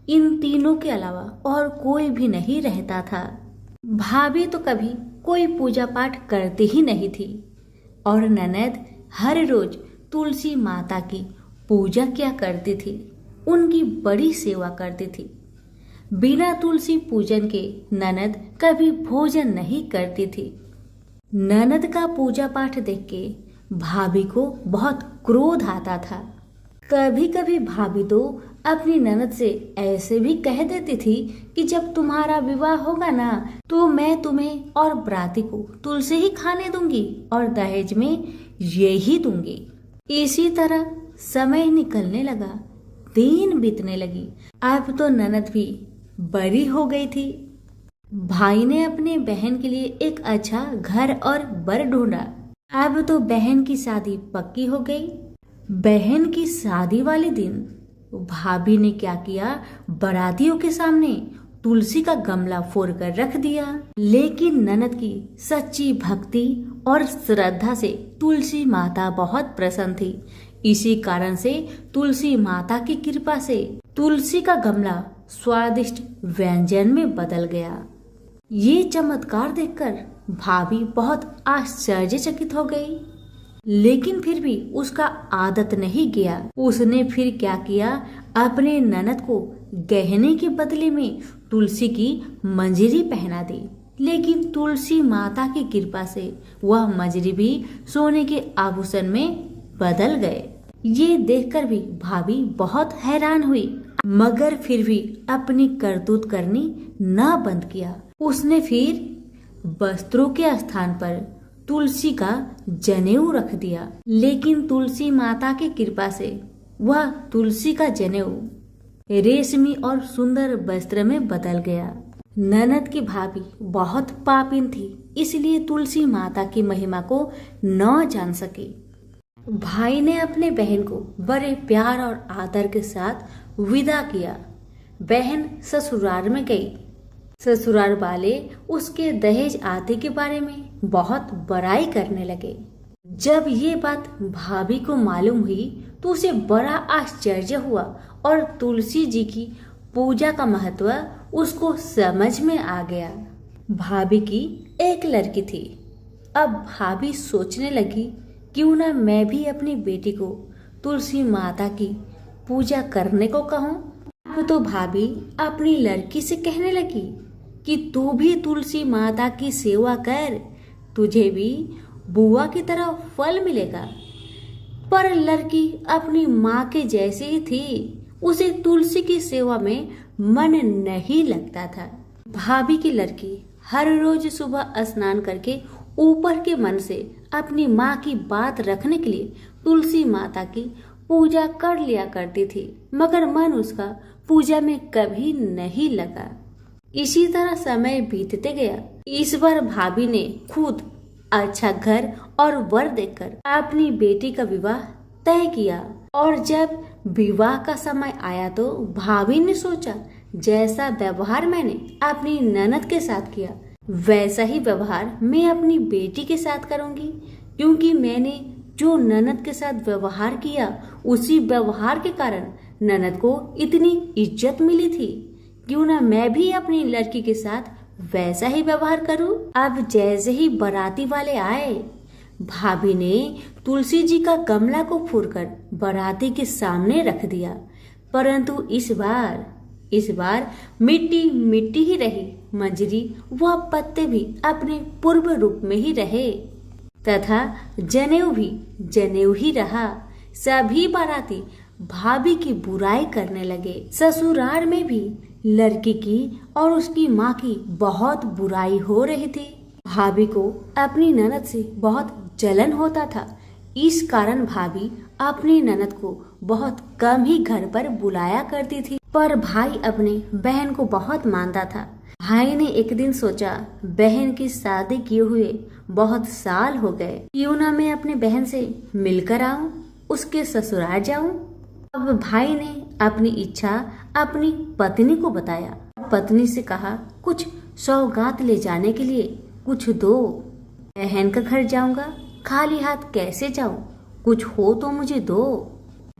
इन तीनों के अलावा और कोई भी नहीं रहता था। भाभी तो कभी कोई पूजा पाठ करती ही नहीं थी और ननद हर रोज तुलसी माता की पूजा किया करती थी, उनकी बड़ी सेवा करती थी। बिना तुलसी पूजन के ननद कभी भोजन नहीं करती थी। ननद का पूजा पाठ देख के भाभी को बहुत क्रोध आता था। कभी कभी भाभी तो अपनी ननद से ऐसे भी कह देती थी कि जब तुम्हारा विवाह होगा ना तो मैं तुम्हें और बराती को तुलसी ही खाने दूंगी और दहेज में ये ही दूंगी। इसी तरह समय निकलने लगा, दिन बीतने लगी। अब तो ननद भी बड़ी हो गई थी। भाई ने अपने बहन के लिए एक अच्छा घर और बर ढूंढा। अब तो बहन की शादी पक्की हो गई। बहन की शादी वाले दिन भाभी ने क्या किया, बारातियों के सामने तुलसी का गमला फोड़ कर रख दिया। लेकिन ननद की सच्ची भक्ति और श्रद्धा से तुलसी माता बहुत प्रसन्न थी। इसी कारण से तुलसी माता की कृपा से तुलसी का गमला स्वादिष्ट व्यंजन में बदल गया। ये चमत्कार देखकर भाभी बहुत आश्चर्यचकित हो गई, लेकिन फिर भी उसका आदत नहीं गया। उसने फिर क्या किया, अपने ननद को गहने के बदले में तुलसी की मंजरी पहना दी। लेकिन तुलसी माता की कृपा से वह मंजरी भी सोने के आभूषण में बदल गए। ये देखकर भी भाभी बहुत हैरान हुई, मगर फिर भी अपनी करतूत करनी न बंद किया। उसने फिर वस्त्रों के स्थान पर तुलसी का जनेऊ रख दिया। लेकिन तुलसी माता की कृपा से वह तुलसी का जनेऊ रेशमी और सुंदर वस्त्र में बदल गया। ननद की भाभी बहुत पापिन थी, इसलिए तुलसी माता की महिमा को न जान सकी। भाई ने अपने बहन को बड़े प्यार और आदर के साथ विदा किया। बहन ससुराल में गई। ससुराल वाले उसके दहेज आदि के बारे में बहुत बड़ाई करने लगे। जब ये बात भाभी को मालूम हुई तो उसे बड़ा आश्चर्य हुआ और तुलसी जी की पूजा का महत्व उसको समझ में आ गया। भाभी की एक लड़की थी। अब भाभी सोचने लगी, क्यों ना मैं भी अपनी बेटी को तुलसी माता की पूजा करने को कहूँ। अब तो भाभी अपनी लड़की से कहने लगी कि तू भी तुलसी माता की सेवा कर, तुझे भी बुआ की तरह फल मिलेगा। पर लड़की अपनी माँ के जैसी ही थी, उसे तुलसी की सेवा में मन नहीं लगता था। भाभी की लड़की हर रोज सुबह स्नान करके ऊपर के मन से अपनी माँ की बात रखने के लिए तुलसी माता की पूजा कर लिया करती थी, मगर मन उसका पूजा में कभी नहीं लगा। इसी तरह समय बीतते गया। इस बार भाभी ने खुद अच्छा घर और वर देखकर अपनी बेटी का विवाह तय किया। और जब विवाह का समय आया तो भाभी ने सोचा, जैसा व्यवहार मैंने अपनी ननद के साथ किया वैसा ही व्यवहार मैं अपनी बेटी के साथ करूंगी, क्योंकि मैंने जो ननद के साथ व्यवहार किया उसी व्यवहार के कारण ननद को इतनी इज्जत मिली थी। क्यों ना मैं भी अपनी लड़की के साथ वैसा ही व्यवहार करूं। अब जैसे ही बाराती वाले आए, भाभी ने तुलसी जी का गमला को फोड़कर बाराती के सामने रख दिया, परंतु इस बार मिट्टी मिट्टी ही रही। मंजरी व पत्ते भी अपने पूर्व रूप में ही रहे तथा जनेऊ भी जनेऊ ही रहा। सभी बाराती भाभी की बुराई करने लगे। ससुराल में भी लड़की की और उसकी माँ की बहुत बुराई हो रही थी। भाभी को अपनी ननद से बहुत जलन होता था। इस कारण भाभी अपनी ननद को बहुत कम ही घर पर बुलाया करती थी। पर भाई अपने बहन को बहुत मानता था। भाई ने एक दिन सोचा, बहन की शादी किए हुए बहुत साल हो गए, क्यों ना मैं अपने बहन से मिलकर आऊं, उसके ससुराल जाऊं। अब भाई ने अपनी इच्छा अपनी पत्नी को बताया। पत्नी से कहा, कुछ सौगात ले जाने के लिए कुछ दो। बहन का घर जाऊंगा, खाली हाथ कैसे जाऊं, कुछ हो तो मुझे दो।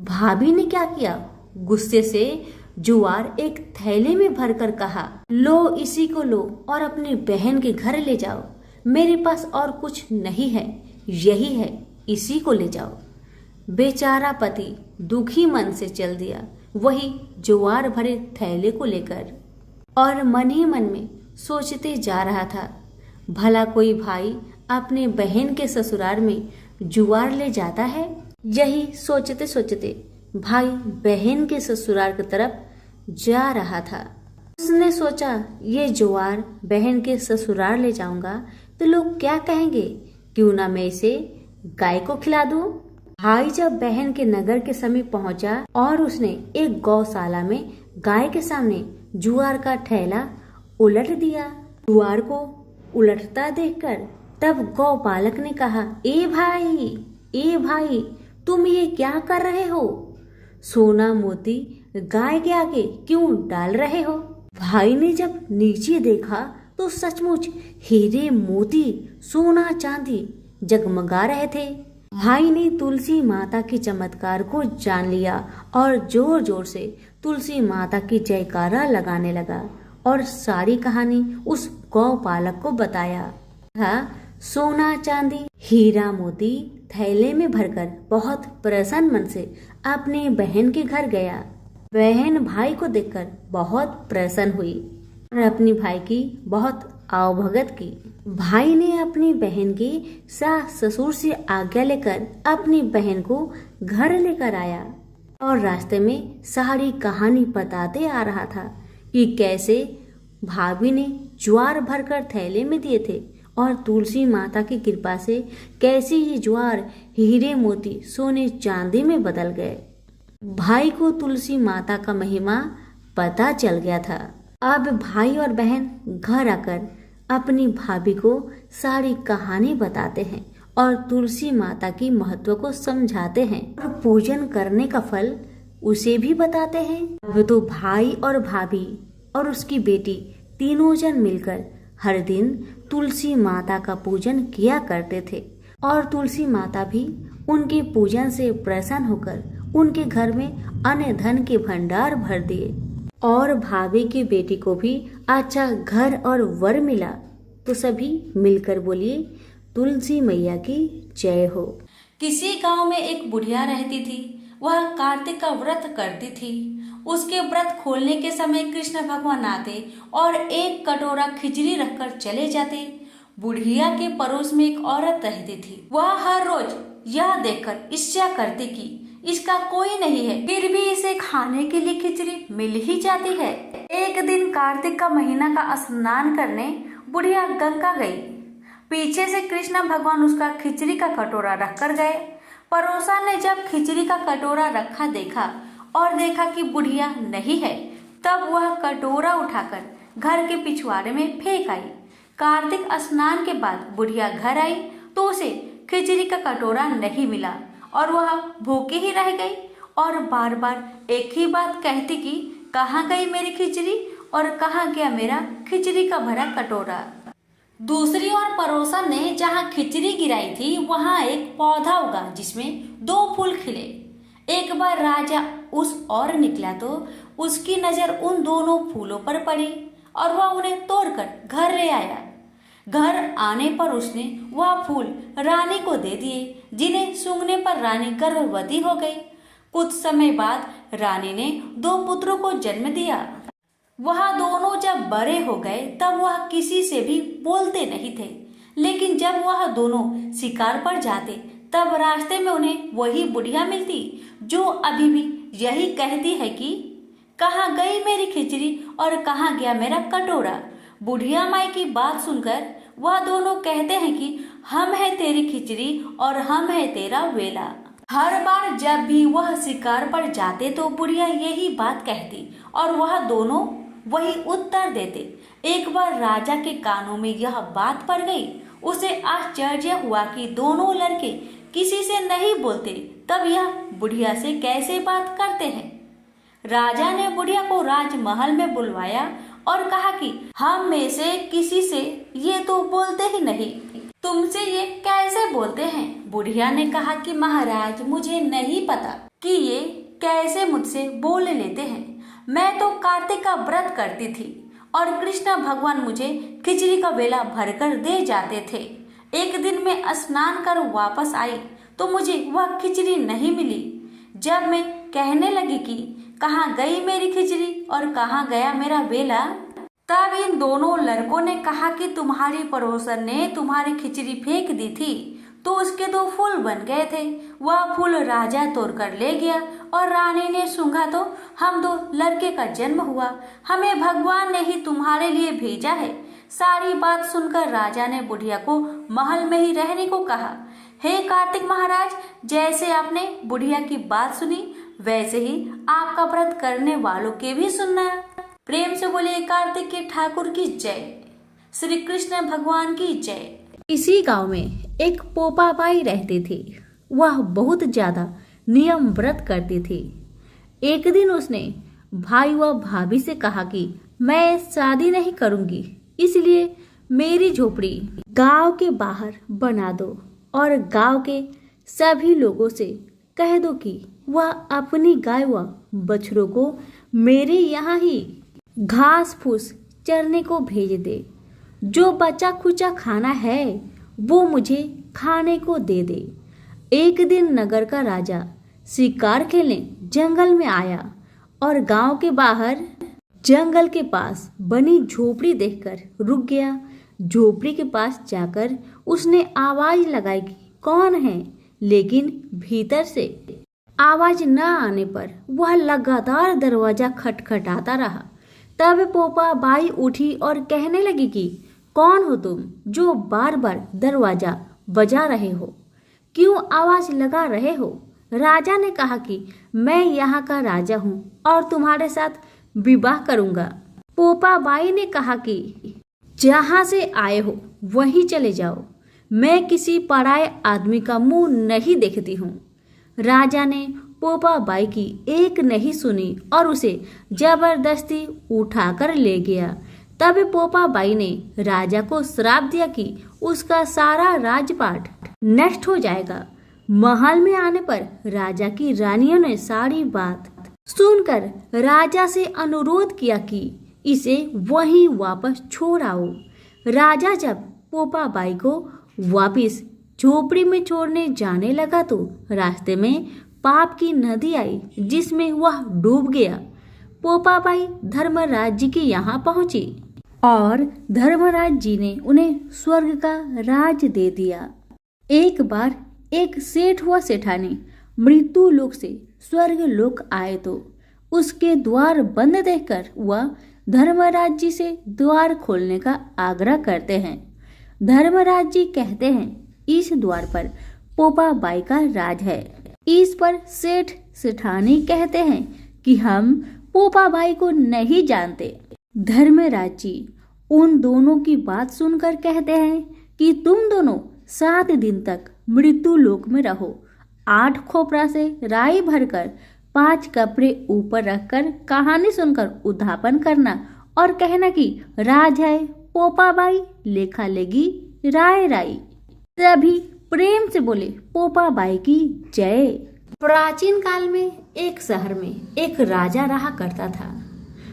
भाभी ने क्या किया, गुस्से से जुआर एक थैले में भरकर कहा, लो इसी को लो और अपनी बहन के घर ले जाओ। मेरे पास और कुछ नहीं है, यही है, इसी को ले जाओ। बेचारा पति दुखी मन से चल दिया, वही जुआर भरे थैले को लेकर, और मन ही मन में सोचते जा रहा था, भला कोई भाई अपने बहन के ससुराल में जुआर ले जाता है। यही सोचते सोचते भाई बहन के ससुराल की तरफ जा रहा था। उसने सोचा ये ज्वार बहन के ससुराल ले जाऊंगा तो लोग क्या कहेंगे, क्यों ना मैं इसे गाय को खिला दूं। भाई जब बहन के नगर के समीप पहुंचा और उसने एक गौशाला में गाय के सामने ज्वार का थैला उलट दिया। ज्वार को उलटता देखकर तब गौपालक ने कहा, ए भाई तुम ये क्या कर रहे हो? सोना मोती गाय के आगे क्यों डाल रहे हो? भाई ने जब नीचे देखा तो सचमुच हीरे मोती सोना चांदी जगमगा रहे थे। भाई ने तुलसी माता के चमत्कार को जान लिया और जोर जोर से तुलसी माता की जयकारा लगाने लगा और सारी कहानी उस गौपालक को बताया। सोना चांदी हीरा मोती थैले में भरकर बहुत प्रसन्न मन से अपने बहन के घर गया। बहन भाई को देखकर बहुत प्रसन्न हुई और अपनी भाई की बहुत आवभगत की। भाई ने अपनी बहन की सास ससुर से आज्ञा लेकर अपनी बहन को घर लेकर आया और रास्ते में सारी कहानी बताते आ रहा था कि कैसे भाभी ने ज्वार भरकर थैले में दिए थे और तुलसी माता की कृपा से कैसे ये ज्वार हीरे मोती सोने चांदी में बदल गए। भाई को तुलसी माता का महिमा पता चल गया था। अब भाई और बहन घर आकर अपनी भाभी को सारी कहानी बताते हैं और तुलसी माता की महत्व को समझाते हैं और पूजन करने का फल उसे भी बताते हैं। अब तो भाई और भाभी और उसकी बेटी तीनों जन मिलकर हर दिन तुलसी माता का पूजन किया करते थे और तुलसी माता भी उनके पूजन से प्रसन्न होकर उनके घर में अन्न धन के भंडार भर दिए और भाभी की बेटी को भी अच्छा घर और वर मिला। तो सभी मिलकर बोलिए, तुलसी मैया की जय हो। किसी गांव में एक बुढ़िया रहती थी। वह कार्तिक का व्रत करती थी। उसके व्रत खोलने के समय कृष्ण भगवान आते और एक कटोरा खिचड़ी रखकर चले जाते। बुढ़िया के पड़ोस में एक औरत रहती थी। वह हर रोज यह देखकर ईर्ष्या करती कि इसका कोई नहीं है, फिर भी इसे खाने के लिए खिचड़ी मिल ही जाती है। एक दिन कार्तिक का महीना का स्नान करने बुढ़िया गंगा गई। पीछे से कृष्ण भगवान उसका खिचड़ी का कटोरा रखकर गए। पड़ोसन ने जब खिचड़ी का कटोरा रखा देखा और देखा कि बुढ़िया नहीं है, तब वह कटोरा उठाकर घर के पिछवाड़े में फेंक आई। कार्तिक स्नान के बाद बुढ़िया घर आई तो उसे खिचड़ी का कटोरा नहीं मिला और वह भूखी ही रह गई और बार बार एक ही बात कहती कि कहाँ गई मेरी खिचड़ी और कहाँ गया मेरा खिचड़ी का भरा कटोरा। दूसरी ओर पड़ोसन ने जहाँ खिचड़ी गिराई थी वहाँ एक पौधा उगा जिसमें 2 फूल खिले। एक बार राजा उस ओर निकला तो उसकी नजर उन दोनों फूलों पर पड़ी और वह उन्हें तोड़कर घर ले आया। घर आने पर उसने वह फूल रानी को दे दिए, जिन्हें सूंघने पर रानी गर्भवती हो गई। कुछ समय बाद रानी ने 2 पुत्रों को जन्म दिया। वह दोनों जब बड़े हो गए तब वह किसी से भी बोलते नहीं थे, लेकिन जब वह दोनों शिकार पर जाते तब रास्ते में उन्हें वही बुढ़िया मिलती जो अभी भी यही कहती है कि कहाँ गई मेरी खिचड़ी और कहाँ गया मेरा कटोरा। बुढ़िया माई की बात सुनकर वह दोनों कहते हैं कि हम है तेरी खिचड़ी और हम है तेरा वेला। हर बार जब भी वह शिकार पर जाते तो बुढ़िया यही बात कहती और वह दोनों वही उत्तर देते। एक बार राजा के कानों में यह बात पड़ गई। उसे आश्चर्य हुआ कि दोनों लड़के किसी से नहीं बोलते, तब यह बुढ़िया से कैसे बात करते हैं। राजा ने बुढ़िया को राजमहल में बुलवाया और कहा कि हम में से किसी से ये तो बोलते ही नहीं, तुमसे ये कैसे बोलते हैं। बुढ़िया ने कहा कि महाराज मुझे नहीं पता कि ये कैसे मुझसे बोल लेते हैं। मैं तो कार्तिक का व्रत करती थी और कृष्ण भगवान मुझे खिचड़ी का वेला भरकर दे जाते थे। एक दिन मैं स्नान कर वापस आई तो मुझे वह खिचड़ी नहीं मिली। जब मैं कहने लगी कि कहाँ गई मेरी खिचड़ी और कहाँ गया मेरा वेला, तब इन दोनों लड़कों ने कहा कि तुम्हारी पड़ोसन ने तुम्हारी खिचड़ी फेंक दी थी, तो उसके 2 फूल बन गए थे। वह फूल राजा तोड़कर ले गया और रानी ने सूंघा तो हम 2 लड़के का जन्म हुआ। हमें भगवान ने ही तुम्हारे लिए भेजा है। सारी बात सुनकर राजा ने बुढ़िया को महल में ही रहने को कहा। हे कार्तिक महाराज, जैसे आपने बुढ़िया की बात सुनी वैसे ही आपका व्रत करने वालों के भी सुनना। प्रेम से बोलिए कार्तिक के ठाकुर की जय, श्री कृष्ण भगवान की जय। इसी गांव में एक पोपा बाई रहते थे। वह बहुत ज्यादा नियम व्रत करते थे। एक दिन उसने भाई व भाभी से कहा कि मैं शादी नहीं करूंगी, इसलिए मेरी झोपड़ी गांव के बाहर बना दो और गांव के सभी लोगों से कह दो कि वह अपनी गाय व बछड़ों को मेरे यहाँ ही घास फूस चरने को भेज दे। जो बचा खुचा खाना है वो मुझे खाने को दे दे। एक दिन नगर का राजा शिकार खेलने जंगल में आया और गांव के बाहर जंगल के पास बनी झोपड़ी देखकर रुक गया। झोपड़ी के पास जाकर उसने आवाज लगाई कि कौन है, लेकिन भीतर से आवाज न आने पर वह लगातार दरवाजा खटखटाता रहा। तब पोपा बाई उठी और कहने लगी कि कौन हो तुम जो बार बार दरवाजा बजा रहे हो, क्यों आवाज लगा रहे हो? राजा ने कहा कि मैं यहाँ का राजा हूँ और तुम्हारे साथ विवाह करूँगा। पोपा बाई ने कहा कि जहाँ से आए हो वहीं चले जाओ, मैं किसी पराये आदमी का मुंह नहीं देखती हूँ। राजा ने पोपा बाई की एक नहीं सुनी और उसे जबरदस्ती उठाकर ले गया। तब पोपा बाई ने राजा को श्राप दिया कि उसका सारा राजपाट नष्ट हो जाएगा। महल में आने पर राजा की रानियों ने सारी बात सुनकर राजा से अनुरोध किया कि इसे वहीं वापस छोड़ आओ। राजा जब पोपा बाई को वापस झोपड़ी में छोड़ने जाने लगा तो रास्ते में पाप की नदी आई जिसमें वह डूब गया। पोपा बाई धर्मराज जी के यहाँ पहुंची और धर्मराज जी ने उन्हें स्वर्ग का राज दे दिया। एक बार एक सेठ व सेठानी मृत्यु लोक से स्वर्ग लोक आए तो उसके द्वार बंद देखकर वह धर्मराज जी से द्वार खोलने का आग्रह करते हैं। धर्मराज जी कहते हैं इस द्वार पर पोपा बाई का राज है। इस पर सेठ सेठानी कहते हैं कि हम पोपा बाई को नहीं जानते। धर्मराज जी उन दोनों की बात सुनकर कहते हैं कि तुम दोनों 7 दिन तक मृत्यु लोक में रहो। 8 खोपरा से राई भरकर 5 कपड़े ऊपर रखकर कहानी सुनकर उद्यापन करना और कहना कि राज है पोपा बाई, लेखा लेगी राय राई। सभी प्रेम से बोले पोपा बाई की जय। प्राचीन काल में एक शहर में एक राजा रहा करता था।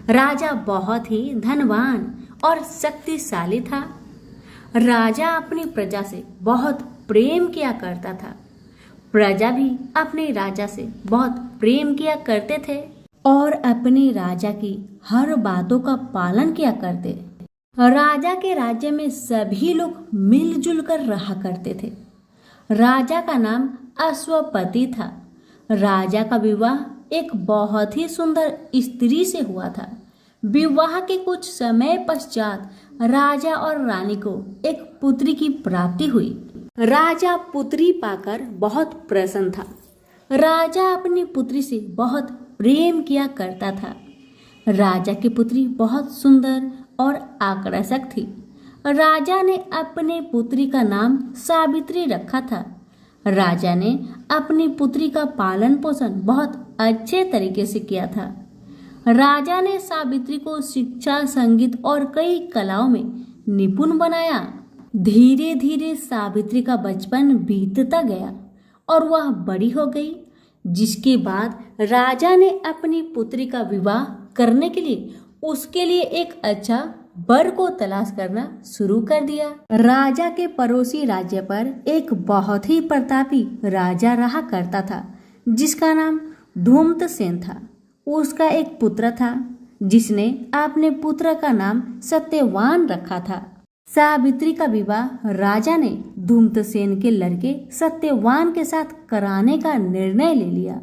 राजा बहुत ही धनवान और शक्तिशाली था। राजा अपनी प्रजा से बहुत प्रेम किया करता था। प्रजा भी अपने राजा से बहुत प्रेम किया करते थे और अपने राजा की हर बातों का पालन किया करते। राजा के राज्य में सभी लोग मिलजुल कर रहा करते थे। राजा का नाम अश्वपति था। राजा का विवाह एक बहुत ही सुंदर स्त्री से हुआ था। विवाह के कुछ समय पश्चात राजा और रानी को एक पुत्री की प्राप्ति हुई। राजा पुत्री पाकर बहुत प्रसन्न था। राजा अपनी पुत्री से बहुत प्रेम किया करता था। राजा की पुत्री बहुत सुंदर और आकर्षक थी। राजा ने अपने पुत्री का नाम सावित्री रखा था। राजा ने अपनी पुत्री का पालन पोषण बहुत अच्छे तरीके से किया था। राजा ने सावित्री को शिक्षा, संगीत और कई कलाओं में निपुण बनाया। धीरे धीरे सावित्री का बचपन बीतता गया और वह बड़ी हो गई, जिसके बाद राजा ने अपनी पुत्री का विवाह करने के लिए उसके लिए एक अच्छा वर को तलाश करना शुरू कर दिया। राजा के पड़ोसी राज्य पर एक बहुत ही प्रतापी राजा रहा करता था जिसका नाम धूम्रसेन था। उसका एक पुत्र था जिसने अपने पुत्र का नाम सत्यवान रखा था। सावित्री का विवाह राजा ने धूम्रसेन के लड़के सत्यवान के साथ कराने का निर्णय ले लिया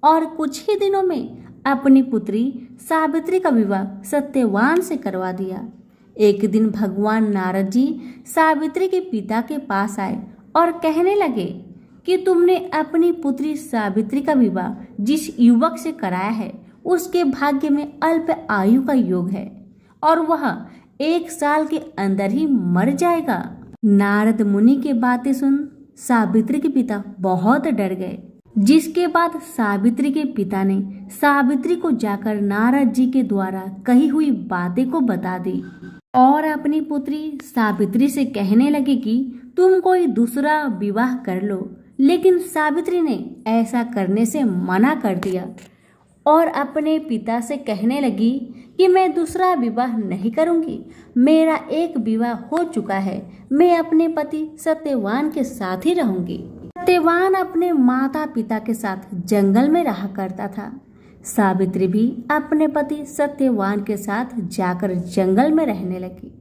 और कुछ ही दिनों में अपनी पुत्री सावित्री का विवाह सत्यवान से करवा दिया। एक दिन भगवान नारद जी सावित्री के पिता के पास आए और कहने लगे कि तुमने अपनी पुत्री सावित्री का विवाह जिस युवक से कराया है उसके भाग्य में अल्प आयु का योग है और वह 1 साल के अंदर ही मर जाएगा। नारद मुनि की बातें सुन सावित्री के पिता बहुत डर गए, जिसके बाद सावित्री के पिता ने सावित्री को जाकर नारद जी के द्वारा कही हुई बातें को बता दी और अपनी पुत्री सावित्री से कहने लगे कि तुम कोई दूसरा विवाह कर लो। लेकिन सावित्री ने ऐसा करने से मना कर दिया और अपने पिता से कहने लगी कि मैं दूसरा विवाह नहीं करूंगी, मेरा एक विवाह हो चुका है, मैं अपने पति सत्यवान के साथ ही रहूंगी। सत्यवान अपने माता पिता के साथ जंगल में रहा करता था। सावित्री भी अपने पति सत्यवान के साथ जाकर जंगल में रहने लगी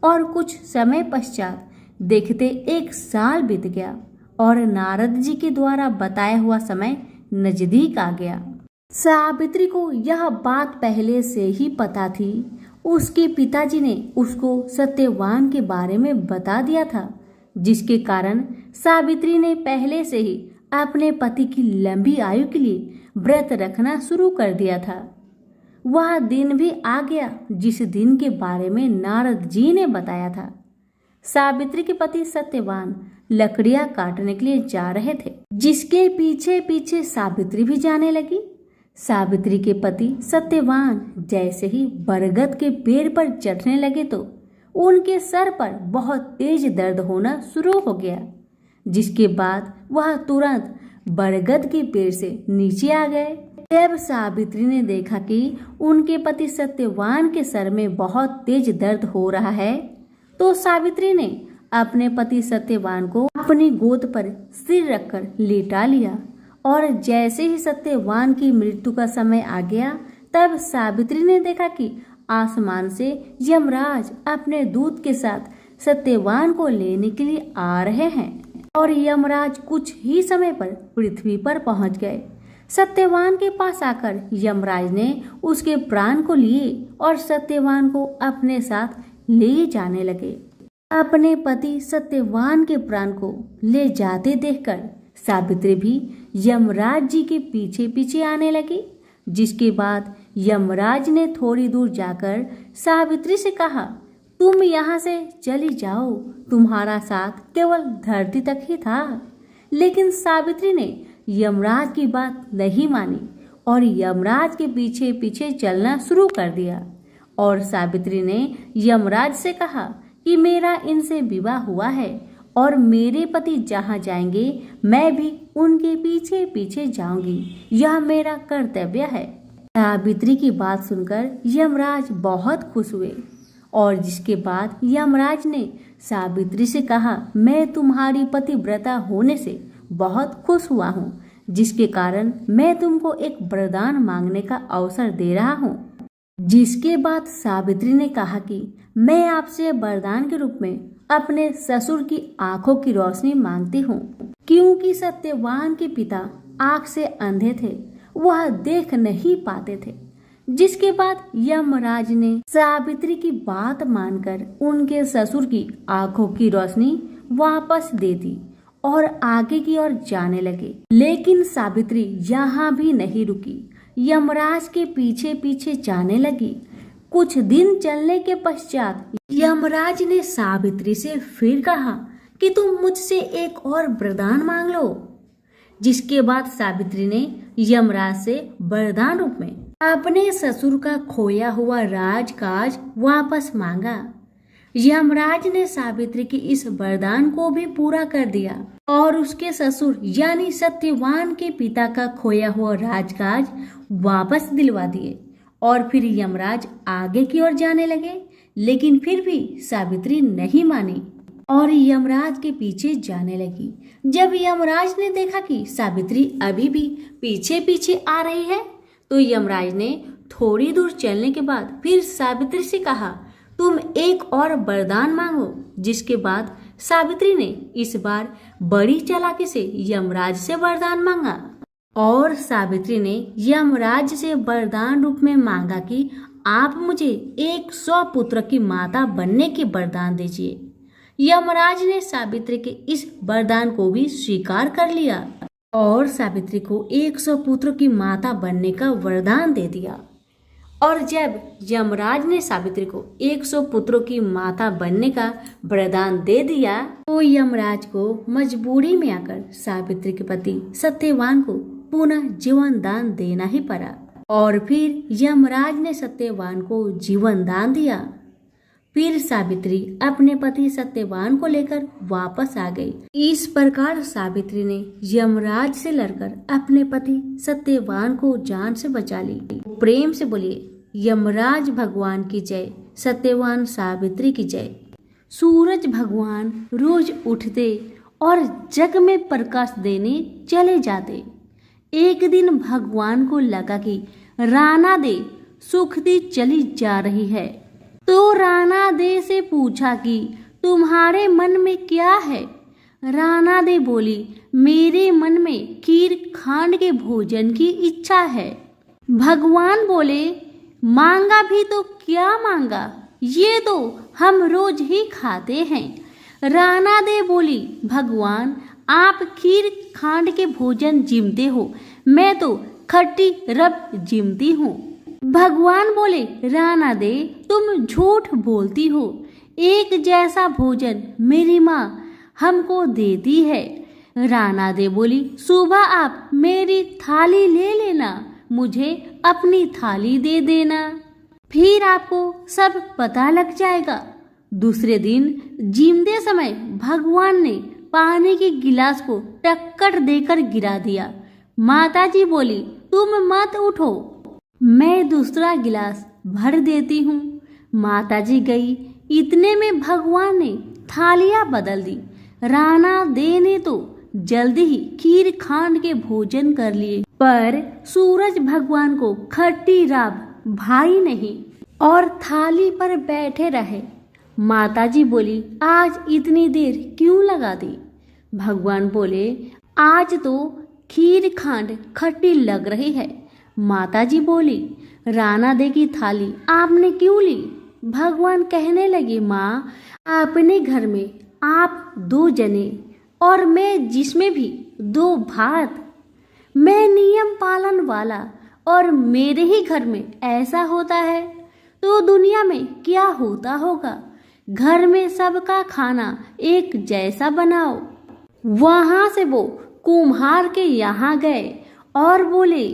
और कुछ समय पश्चात देखते 1 साल बीत गया और नारद जी के द्वारा बताया हुआ समय नजदीक आ गया। सावित्री को यह बात पहले से ही पता थी। उसके पिताजी ने उसको सत्यवान के बारे में बता दिया था, जिसके कारण सावित्री ने पहले से ही अपने पति की लंबी आयु के लिए व्रत रखना शुरू कर दिया था। वह दिन भी आ गया जिस दिन के बारे में नारद जी ने बताया था। सावित्री के पति सत्यवान लकड़ियां काटने के लिए जा रहे थे, जिसके पीछे पीछे सावित्री भी जाने लगी। सावित्री के पति सत्यवान जैसे ही बरगद के पेड़ पर चढ़ने लगे तो उनके सर पर बहुत तेज दर्द होना शुरू हो गया, जिसके बाद वह तुरंत बरगद के पेड़ से नीचे आ गए। तब सावित्री ने देखा कि उनके पति सत्यवान के सर में बहुत तेज दर्द हो रहा है, तो सावित्री ने अपने पति सत्यवान को अपनी गोद पर सिर रखकर लेटा लिया और जैसे ही सत्यवान की मृत्यु का समय आ गया, तब सावित्री ने देखा कि आसमान से यमराज अपने दूत के साथ सत्यवान को लेने के लिए आ रहे हैं और यमराज कुछ ही समय पर पृथ्वी पर पहुंच गए। सत्यवान के पास आकर यमराज ने उसके प्राण को लिए और सत्यवान को अपने साथ ले जाने लगे। अपने पति सत्यवान के प्राण को ले जाते देखकर सावित्री भी यमराज जी के पीछे पीछे आने लगी, जिसके बाद यमराज ने थोड़ी दूर जाकर सावित्री से कहा, तुम यहाँ से चली जाओ, तुम्हारा साथ केवल धरती तक ही था। लेकिन सावित्री ने यमराज की बात नहीं मानी और यमराज के पीछे पीछे चलना शुरू कर दिया और सावित्री ने यमराज से कहा कि मेरा इनसे विवाह हुआ है और मेरे पति जहाँ जाएंगे मैं भी उनके पीछे पीछे जाऊंगी, यह मेरा कर्तव्य है। सावित्री की बात सुनकर यमराज बहुत खुश हुए और जिसके बाद यमराज ने सावित्री से कहा, मैं तुम्हारी पतिव्रता होने से बहुत खुश हुआ हूँ, जिसके कारण मैं तुमको एक वरदान मांगने का अवसर दे रहा हूँ। जिसके बाद सावित्री ने कहा कि मैं आपसे वरदान के रूप में अपने ससुर की आंखों की रोशनी मांगती हूँ, क्योंकि सत्यवान के पिता आंख से अंधे थे, वह देख नहीं पाते थे। जिसके बाद यमराज ने सावित्री की बात मानकर उनके ससुर की आंखों की रोशनी वापस दे दी और आगे की ओर जाने लगे। लेकिन सावित्री यहाँ भी नहीं रुकी, यमराज के पीछे पीछे जाने लगी। कुछ दिन चलने के पश्चात यमराज ने सावित्री से फिर कहा कि तुम मुझसे एक और वरदान मांग लो। जिसके बाद सावित्री ने यमराज से वरदान रूप में अपने ससुर का खोया हुआ राजकाज वापस मांगा। यमराज ने सावित्री की इस वरदान को भी पूरा कर दिया और उसके ससुर यानी सत्यवान के पिता का खोया हुआ राजकाज वापस दिलवा दिए और फिर यमराज आगे की ओर जाने लगे। लेकिन फिर भी सावित्री नहीं मानी और यमराज के पीछे जाने लगी। जब यमराज ने देखा कि सावित्री अभी भी पीछे पीछे आ रही है, तो यमराज ने थोड़ी दूर चलने के बाद फिर सावित्री से कहा, तुम एक और वरदान मांगो। जिसके बाद सावित्री ने इस बार बड़ी चालाकी से यमराज से वरदान मांगा और सावित्री ने यमराज से वरदान रूप में मांगा कि आप मुझे 100 पुत्र की माता बनने के वरदान दीजिए। यमराज ने सावित्री के इस वरदान को भी स्वीकार कर लिया और सावित्री को 100 पुत्र की माता बनने का वरदान दे दिया। और जब यमराज ने सावित्री को 100 पुत्रों की माता बनने का वरदान दे दिया तो यमराज को मजबूरी में आकर सावित्री के पति सत्यवान को पुनः जीवन दान देना ही पड़ा। और फिर यमराज ने सत्यवान को जीवन दान दिया। फिर सावित्री अपने पति सत्यवान को लेकर वापस आ गई। इस प्रकार सावित्री ने यमराज से लड़कर अपने पति सत्यवान को जान से बचा ली। प्रेम से बोलिए यमराज भगवान की जय, सत्यवान सावित्री की जय। सूरज भगवान रोज उठते और जग में प्रकाश देने चले जाते। एक दिन भगवान को लगा कि राना दे सुखती चली जा रही है, तो राना दे से पूछा कि तुम्हारे मन में क्या है। राना दे बोली, मेरे मन में खीर खांड के भोजन की इच्छा है। भगवान बोले, मांगा भी तो क्या मांगा, ये तो हम रोज ही खाते हैं। राना दे बोली, भगवान आप खीर खांड के भोजन जिमते हो, मैं तो खट्टी रब जिमती हूँ। भगवान बोले, राना दे तुम झूठ बोलती हो, एक जैसा भोजन मेरी माँ हमको देती है। राना दे बोली, सुबह आप मेरी थाली ले लेना, मुझे अपनी थाली दे देना, फिर आपको सब पता लग जाएगा। दूसरे दिन जिमते समय भगवान ने पानी के गिलास को टक्कर देकर गिरा दिया। माताजी बोली, तुम मत उठो, मैं दूसरा गिलास भर देती हूँ। माताजी गई, इतने में भगवान ने थालियाँ बदल दी। राना दे ने तो जल्दी ही खीर खांड के भोजन कर लिए, पर सूरज भगवान को खट्टी राब भाई नहीं और थाली पर बैठे रहे। माताजी बोली, आज इतनी देर क्यों लगा दी। भगवान बोले, आज तो खीर खांड खट्टी लग रही है। माताजी बोली, राना दे की थाली आपने क्यों ली। भगवान कहने लगे, माँ अपने घर में आप 2 जने और मैं जिसमें भी 2 भात, मैं नियम पालन वाला और मेरे ही घर में ऐसा होता है तो दुनिया में क्या होता होगा। घर में सबका खाना एक जैसा बनाओ। वहां से वो कुम्हार के यहाँ गए और बोले,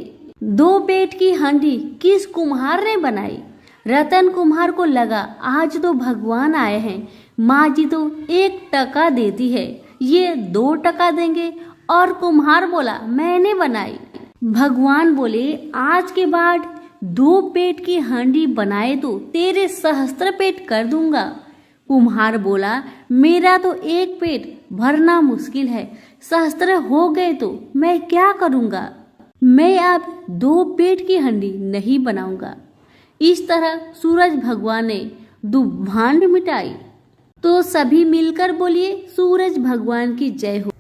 2 पेट की हांडी किस कुम्हार ने बनाई। रतन कुम्हार को लगा आज तो भगवान आए हैं, माँ जी तो 1 टका देती है, ये 2 टका देंगे। और कुम्हार बोला, मैंने बनाई। भगवान बोले, आज के बाद 2 पेट की हांडी बनाए तो तेरे सहस्त्र पेट कर दूंगा। कुम्हार बोला, मेरा तो 1 पेट भरना मुश्किल है, सहस्त्र हो गए तो मैं क्या करूंगा। मैं अब 2 पेट की हांडी नहीं बनाऊंगा। इस तरह सूरज भगवान ने दुभांड मिटाई। तो सभी मिलकर बोलिए, सूरज भगवान की जय हो।